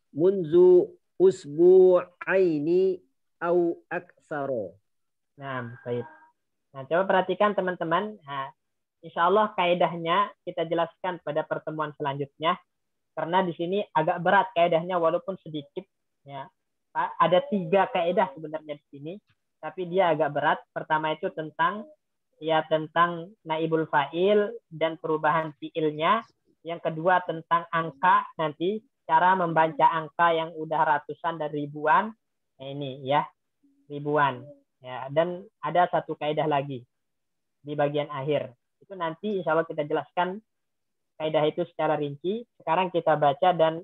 Munzu usbu'aini au aksaro. Nah, baik. Nah, coba perhatikan teman-teman. Nah, insya Allah kaidahnya kita jelaskan pada pertemuan selanjutnya. Karena di sini agak berat kaidahnya walaupun sedikit. Ya. Ada 3 kaidah sebenarnya di sini. Tapi dia agak berat. Pertama itu tentang naibul fa'il dan perubahan fiilnya. Yang kedua tentang angka nanti. Cara membaca angka yang udah ratusan dan ribuan. Nah, ini ya. Ribuan. Ya, dan ada 1 kaidah lagi di bagian akhir. Itu nanti insya Allah kita jelaskan kaidah itu secara rinci. Sekarang kita baca dan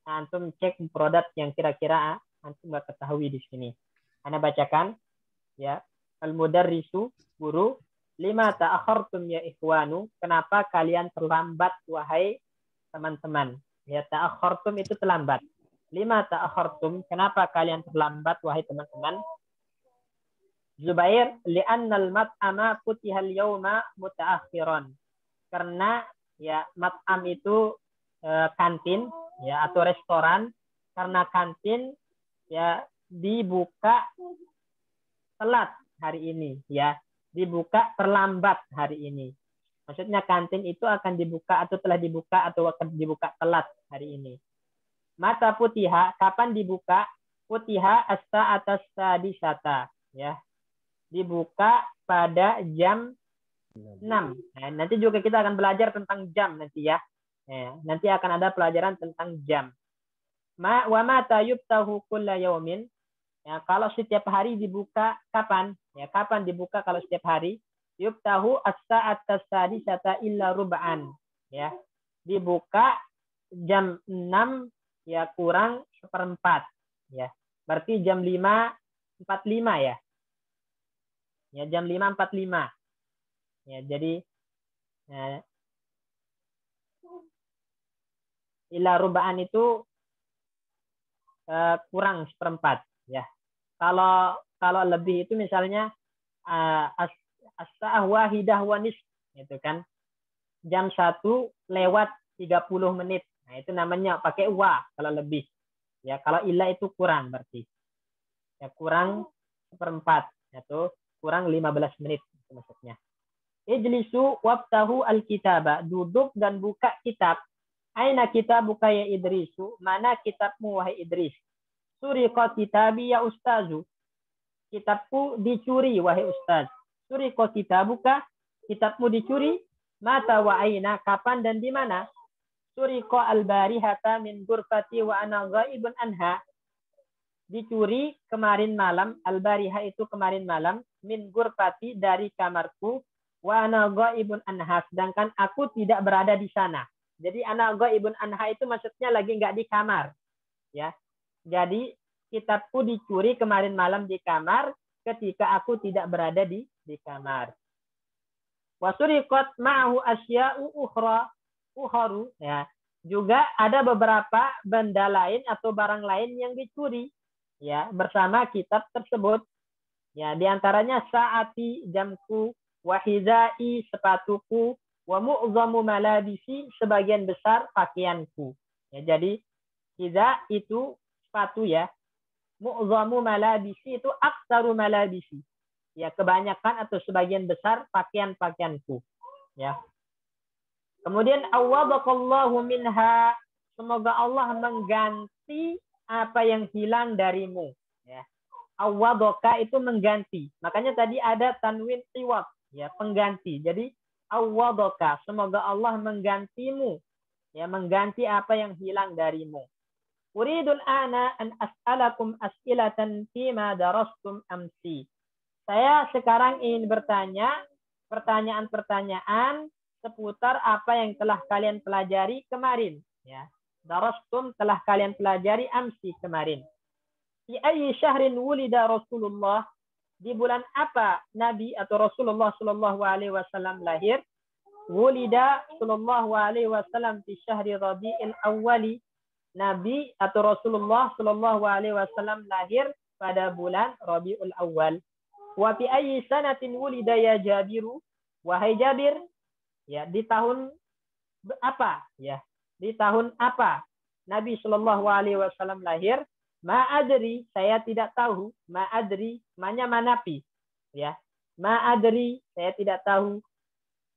antum cek produk yang kira-kira antum nggak ketahui di sini. Ana bacakan ya. Al-mudarrisu, guru, lima ta'akhartum ya ikhwanu, kenapa kalian terlambat wahai teman-teman? Ya, ta'akhartum itu terlambat. Lima ta'akhartum, kenapa kalian terlambat wahai teman-teman? Zubair, li'annal mat'ama futihal yawma muta'akhiran. Karena ya mat'am itu kantin ya atau restoran, karena kantin ya dibuka telat hari ini ya, dibuka terlambat hari ini. Maksudnya kantin itu akan dibuka atau telah dibuka atau akan dibuka telat hari ini. Mata putiha, kapan dibuka? Putiha as-sa'ata sadisata ya. Dibuka pada jam 6. Nah, nanti juga kita akan belajar tentang jam nanti ya. Nanti akan ada pelajaran tentang jam. Wa mata yuftahu kulla yaumin. Ya, kalau setiap hari dibuka kapan? Ya, kapan dibuka kalau setiap hari? Yuftahu as-sa'ata sadisata illa rub'an. Ya. Dibuka jam 6 ya kurang 1/4 ya. Berarti jam 5.45 ya. Ya, jam 5.45. Ya, jadi illa rub'an itu kurang 1/4 ya. Kalau lebih itu misalnya as-sa'ah wahidah wa nisf gitu kan. Jam 1 lewat 30 menit. Nah, itu namanya pakai wa kalau lebih. Ya, kalau illa itu kurang berarti. Ya, kurang 1/4 yaitu kurang 15 menit itu maksudnya. Ijlisu waftahu al-kitaba, duduk dan buka kitab. Aina kitabuka ya Idrisu, mana kitabmu wahai Idris? Suriqa kitabi ya ustazu, kitabku dicuri wahai ustaz. Suriqa kitabuka, kitabmu dicuri. Mata wa aina, kapan dan di mana? Suriqa al-barihata min ghurfati wa ana ghaibun anha. Dicuri kemarin malam, al-bariha itu kemarin malam, min ghurfati dari kamarku, wa ana ghaibun anha, sedangkan aku tidak berada di sana. Jadi ana ghaibun anha itu maksudnya lagi nggak di kamar. Ya. Jadi kitabku dicuri kemarin malam di kamar ketika aku tidak berada di kamar. Wasuriqat ma'ahu asya'u ukharu ya. Juga ada beberapa benda lain atau barang lain yang dicuri ya bersama kitab tersebut. Ya, di antaranya saati jamku, wa hizai sepatuku, wa mu'zamu malabisi sebagian besar pakaianku. Ya, jadi hiza itu sepatu ya. Mu'zamu malabisi itu aktsaru malabisi. Ya, kebanyakan atau sebagian besar pakaian-pakaianku. Ya. Kemudian awwadaqallahu minha semoga Allah mengganti apa yang hilang darimu. Ya. Awadoka itu mengganti. Makanya tadi ada tanwin iwad, ya, pengganti. Jadi awadoka, semoga Allah menggantimu, ya, mengganti apa yang hilang darimu. Uridul ana an as'alakum as'ilatan fima darastum amsi. Saya sekarang ingin bertanya pertanyaan-pertanyaan seputar apa yang telah kalian pelajari kemarin, ya. Darastum telah kalian pelajari amsi kemarin. Fi ayyi syahrin wulida Rasulullah? Di bulan apa Nabi atau Rasulullah sallallahu alaihi wasallam lahir? Wulida sallallahu alaihi wasallam fi syahri Rabiul Awwali. Nabi atau Rasulullah sallallahu alaihi wasallam lahir pada bulan Rabiul Awal. Wa fi ayyi sanatin wulida ya Jabiru? Wahai Jabir, ya, di tahun apa? Ya, di tahun apa Nabi sallallahu alaihi wasallam lahir? Ma'adri, saya tidak tahu. Ma'adri, manya manapi, ya. Ma'adri, saya tidak tahu.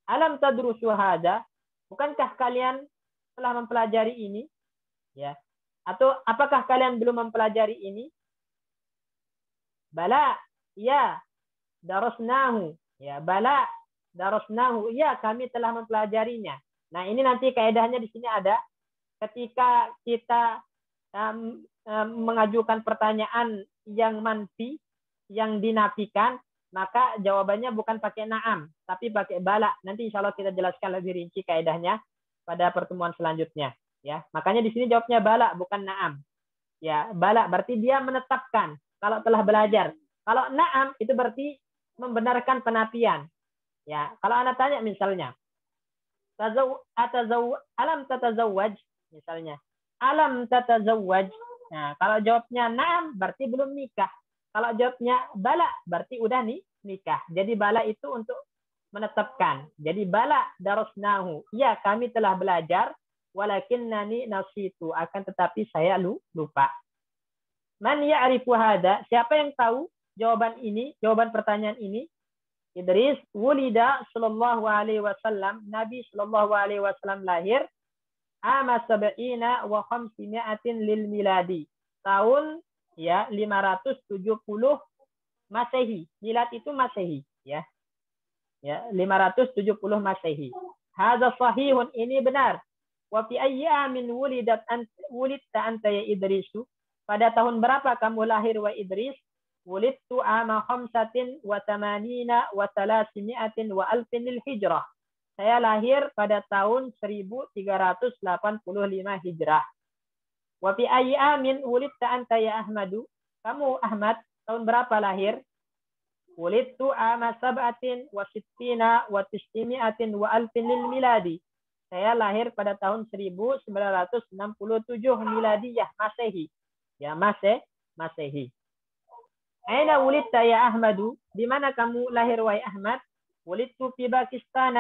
Alam tadrusu hada? Bukankah kalian telah mempelajari ini? Ya. Atau apakah kalian belum mempelajari ini? Bala, ya, darasnahu. Ya, bala, darasnahu. Ya, kami telah mempelajarinya. Nah, ini nanti kaidahnya di sini ada. Ketika kita mengajukan pertanyaan yang manfi, yang dinafikan, maka jawabannya bukan pakai na'am, tapi pakai bala. Nanti insya Allah kita jelaskan lebih rinci kaidahnya pada pertemuan selanjutnya. Ya, makanya di sini jawabnya bala bukan na'am. Ya, bala berarti dia menetapkan kalau telah belajar. Kalau na'am itu berarti membenarkan penafian. Ya, kalau Anda tanya misalnya, alam tatazawwaj misalnya. Alam tatazawwaj. Nah, kalau jawabnya na'am berarti belum nikah. Kalau jawabnya bala berarti udah nikah. Jadi bala itu untuk menetapkan. Jadi bala darasnahu. Ya, kami telah belajar. Walakinnani nasitu, akan tetapi saya lupa. Man ya'rifu hada? Siapa yang tahu jawaban ini, jawaban pertanyaan ini? Idris wulida sallallahu alaihi wasallam, Nabi sallallahu alaihi wasallam lahir ama sab'ina wa khamsimi'atin lil miladi. Tahun, ya, 570 Masehi. Milad itu Masehi, ya. Ya, 570 Masehi. Hadza sahihun, ini benar. Wa fi ayyi amin wulidta anta ya Idrisu? Pada tahun berapa kamu lahir wa Idris? Wulidtu ama khamsatin wa tamanina wa thalathimi'atin wa alfin lil hijrah. Saya lahir pada tahun 1385 Hijrah. Wa fi ayyi amin wulidta anta ya Ahmadu? Kamu Ahmad tahun berapa lahir? Wulidtu ama sab'atin wa sittina wa tis'imi'atin wa alfin lil miladi. Saya lahir pada tahun 1967 miladiyah Masehi. Ya, Masehi. Aina wulidta ya Ahmadu? Di mana kamu lahir wahai Ahmad? Wulidtu fi Pakistan.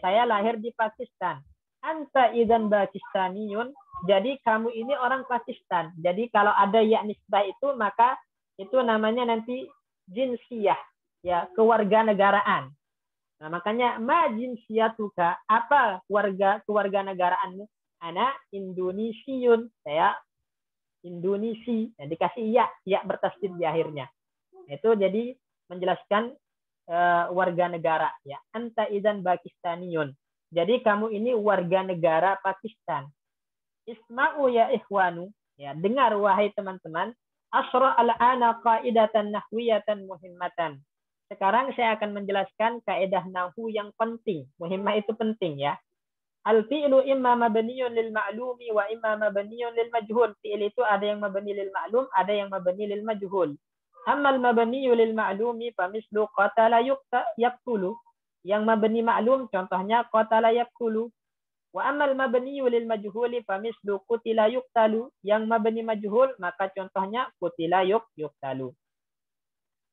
Saya lahir di Pakistan. Anta idzan Pakistaniyun. Jadi kamu ini orang Pakistan. Jadi kalau ada ya nisbah itu maka itu namanya nanti jinsiyah, ya, kewarganegaraan. Nah, makanya ma jinsiyatuka, apa kewarganegaraanmu? Ana Indonesiun, saya Indonesi. Nah, dikasih ya bertasdid di akhirnya. Itu jadi menjelaskan warga negara, ya. Anta idzan Pakistaniun. Jadi kamu ini warga negara Pakistan. Isma'u ya ikhwanu, ya, dengar wahai teman-teman. Asra al-ana qaidatan nahwiyatan muhimmatan. Sekarang saya akan menjelaskan kaidah nahwu yang penting. Muhimmah itu penting, ya. Al-fi'lu imma mabniyun lil ma'lumi wa imma mabniyun lil majhul. Fi'il itu ada yang mabni lil ma'lum, ada yang mabni lil majhul. Ammal mabniyu lil ma'lumi fa mislu qatala yaqtulu. Yang mabni ma'lum contohnya qatala yaqtulu. Wa ammal mabniyu lil majhuli fa mislu qutila yuqtalu. Yang mabni majhul maka contohnya qutila yuqtalu.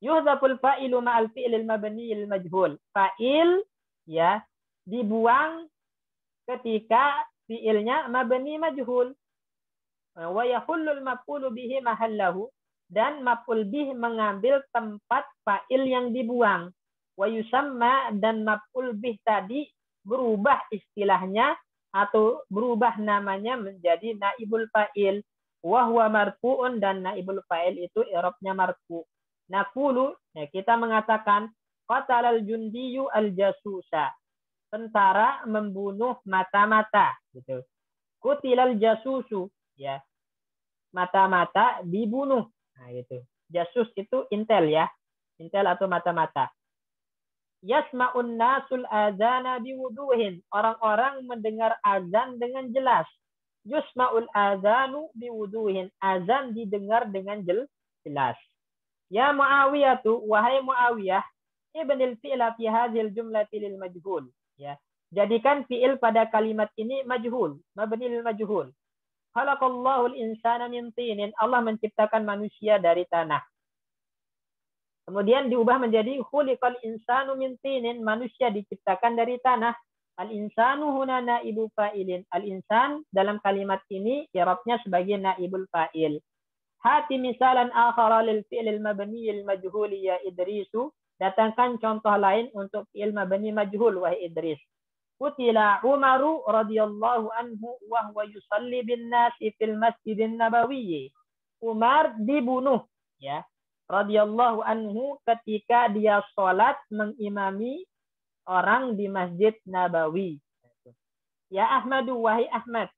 Yuhdzaful fa'ilu ma'al fi'lil mabniyil majhul. Fa'il, ya, dibuang ketika fi'ilnya mabni majhul. Wa yahullul maf'ulu bihi mahallahu, dan maf'ul bih mengambil tempat fa'il yang dibuang. Wa yusamma, dan maf'ul bih tadi berubah istilahnya atau berubah namanya menjadi naibul fa'il. Wa huwa marfu'un, dan naibul fa'il itu i'rabnya marfu'. Naqulu, ya kita mengatakan qatalal jundiyu al-jasusa. Tentara membunuh mata-mata gitu. Kutilal jasusu, ya. Mata-mata dibunuh. Nah, gitu. Jasus itu intel ya. Intel atau mata-mata. Yasma'un nasul azana biwuduhin. Orang-orang mendengar azan dengan jelas. Yusma'ul azanu biwuduhin. Azan didengar dengan jelas. Ya Muawiyatu, wahai Muawiyah, ibnil fi'la fi hadhil jumlati lil majhul. Ya. Jadikan fi'il pada kalimat ini majhul, mabni lil majhul. Khalaqallahu al-insana min tinin. Allah menciptakan manusia dari tanah. Kemudian diubah menjadi khuliqal insanu min tinin. Manusia diciptakan dari tanah. Al-insanu huna naibu fa'ilin. Al-insan dalam kalimat ini i'rabnya sebagai naibul fa'il. Hati misalan akhara lil fi'lil mabni al majhul ya Idrisu. Datangkan contoh lain untuk fi'il mabni majhul wahai Idris. Qutila Umaru radhiyallahu anhu wa huwa yusalli bin nasi fil Masjidin Nabawi. Umar dibunuh ya. Radhiyallahu anhu ketika dia salat mengimami orang di Masjid Nabawi. Ya Ahmadu, wahai Ahmad.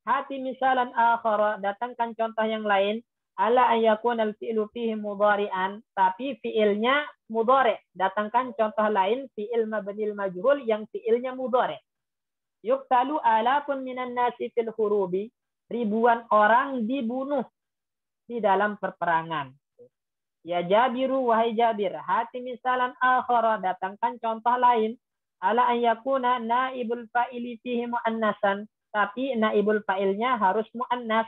Hati misalan akhara, datangkan contoh yang lain. Ala ayakun al-fi'lu fihi mudhari'an, tapi fi'ilnya mudhari'. Datangkan contoh lain fi'il mabnil majhul yang fi'ilnya mudhari'. Yuqtalu alafun minan nasi fil hurubi. Ribuan orang dibunuh di dalam perperangan. Ya Jabiru, wahai Jabir. Hati misalan akhara, datangkan contoh lain. Ala ayakuna naibul fa'ili fihi mu'annasan, tapi naibul fa'ilnya harus mu'annas.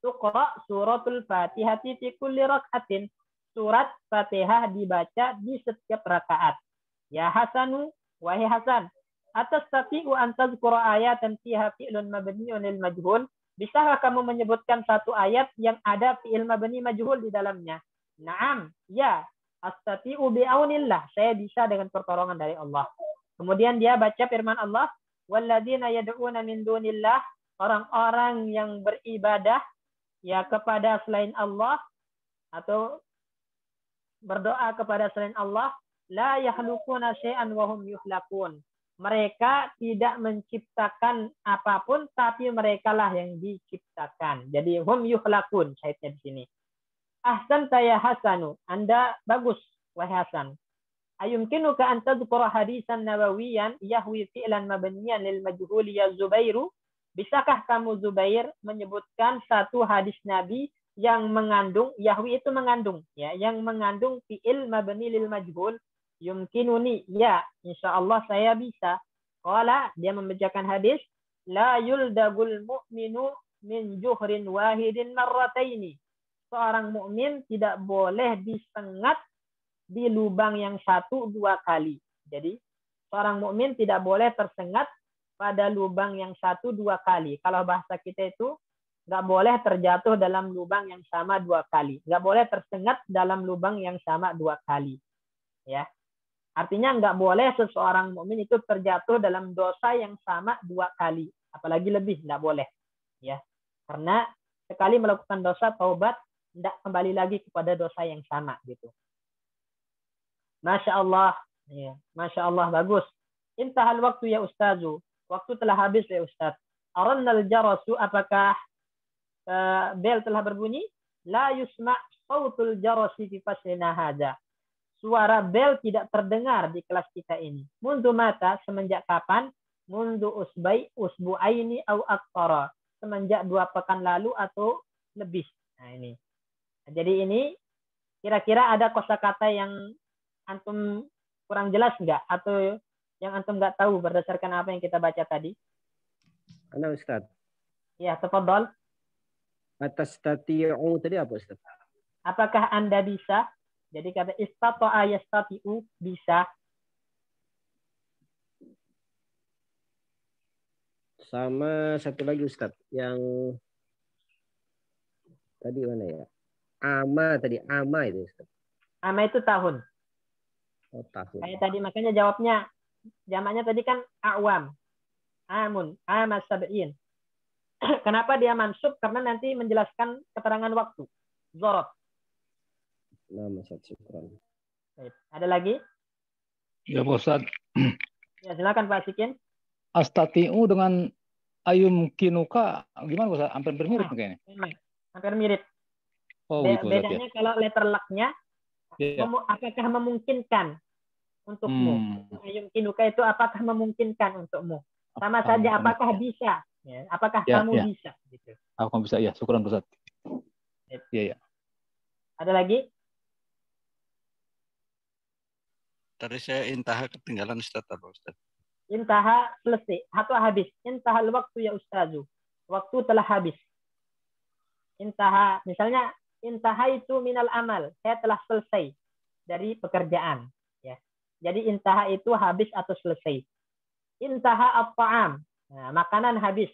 Tuqra suratul Fatihati fi kulli rak'atin. Surat Fatihah dibaca di setiap rakaat. Ya Hasanu, wahai Hasan. Atastati'u an tazkura ayatan fiha fi'lun mabniun lil majhul. Bisakah kamu menyebutkan satu ayat yang ada fi'il mabni majhul di dalamnya? Naam, ya. Astati'u bi'aunillah. Saya bisa dengan pertolongan dari Allah. Kemudian dia baca firman Allah. Walladzina yad'una min dunillah. Orang-orang yang beribadah ya kepada selain Allah atau berdoa kepada selain Allah, la yakhluquna syai'an wa hum yukhlaqun. Mereka tidak menciptakan apapun, tapi mereka lah yang diciptakan. Jadi hum yukhlaqun syai'nya di sini. Ahsan ya Hasanu, Anda bagus wahai Hasan. Ayumkinuka an tadhkura hadisan nabawiyan yahwi fi'lan mabniyan lil majhul ya Zubairu? Bisakah kamu Zubair menyebutkan satu hadis Nabi yang mengandung, Yahwi itu mengandung, ya, yang mengandung fi'il mabni lil majhul? Yumkinuni, ya, insyaallah saya bisa. Qala, dia membacakan hadis, la yuldagul mu'minu min juhrin wahidin marrataini. Seorang mukmin tidak boleh disengat di lubang yang satu dua kali. Jadi, seorang mukmin tidak boleh tersengat pada lubang yang satu dua kali. Kalau bahasa kita itu nggak boleh terjatuh dalam lubang yang sama dua kali. Nggak boleh tersengat dalam lubang yang sama dua kali. Ya, artinya nggak boleh seseorang mukmin itu terjatuh dalam dosa yang sama dua kali, apalagi lebih nggak boleh. Ya, karena sekali melakukan dosa taubat tidak kembali lagi kepada dosa yang sama gitu. Masya Allah, ya, Masya Allah bagus. Intahal waktu ya Ustazu. Waktu telah habis ya Ustaz. Arannal jarasu, apakah bel telah berbunyi? La yusma' sautul jarasi fi faslina hadza. Suara bel tidak terdengar di kelas kita ini. Mundu mata, semenjak kapan? Mundu usbu'aini au aktsara. Semenjak 2 pekan lalu atau lebih. Nah ini. Jadi ini kira-kira ada kosakata yang antum kurang jelas enggak, atau yang antum nggak tahu berdasarkan apa yang kita baca tadi? Ana Ustaz. Ya, tafadhol. Atastati'u tadi apa Ustaz? Apakah Anda bisa? Jadi kata istata'a yastati'u, bisa. Sama satu lagi Ustaz, yang tadi mana ya? Ama itu Ustaz. Ama itu tahun. Oh, tahun. Kayak tadi makanya jawabnya jamaknya tadi kan awam. Amun, ama sab'in. Kenapa dia mansub? Karena nanti menjelaskan keterangan waktu. Zorot. Nama satu syukran. Ada lagi? Ya Pak Ustaz. Ya silakan Pak Sikin. Astatiu dengan ayum kinuka gimana Pak Ustaz? Hampir mirip kayaknya. Hampir mirip. Oh gitu Ustaz, Bedanya kalau letter luck-nya ya. apakah memungkinkan untukmu? Ayum kinuka itu apakah memungkinkan untukmu? Sama saja apakah bisa? Ya, apakah kamu bisa? Gitu. Aku bisa, ya. Syukuran Ustaz. Iya, ya. Ada lagi? Tadi saya intaha ketinggalan Ustaz apa Ustaz? Intaha selesai atau habis. Intahal waktu ya Ustazu. Waktu telah habis. Intaha, misalnya intaha itu minal amal. Saya telah selesai dari pekerjaan. Ya. Jadi intaha itu habis atau selesai. Intaha at-ta'am. Nah, makanan habis.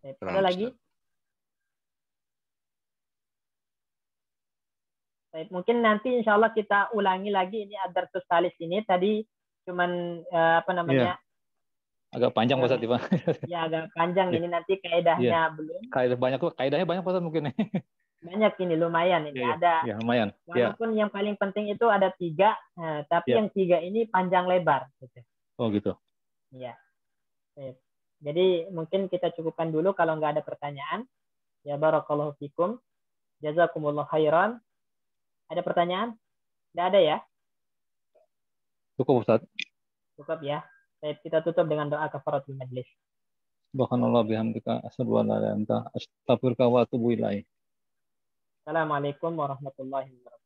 Ada lagi? Baik, mungkin nanti insya Allah kita ulangi lagi ini ad-darsus salis ini. Tadi cuman apa namanya? Agak panjang Pak Ustaz, Pak. Ya agak panjang ini nanti kaidahnya belum. Kaidahnya banyak Pak Ustaz mungkin. Banyak ini lumayan ini ada. Ya, lumayan. Walaupun yang paling penting itu ada 3, tapi yang 3 ini panjang lebar. Gitu. Oh gitu. Iya. Jadi mungkin kita cukupkan dulu kalau nggak ada pertanyaan. Ya barakallahu fikum. Jazakumullah khairan. Ada pertanyaan? Nggak ada ya? Cukup Ustaz. Cukup ya. Kita tutup dengan doa kafaratul majlis. Subhanallah bihamdika asyhadu an la ilaha illa anta astaghfiruka wa atubu ilaik. Assalamualaikum warahmatullahi wabarakatuh.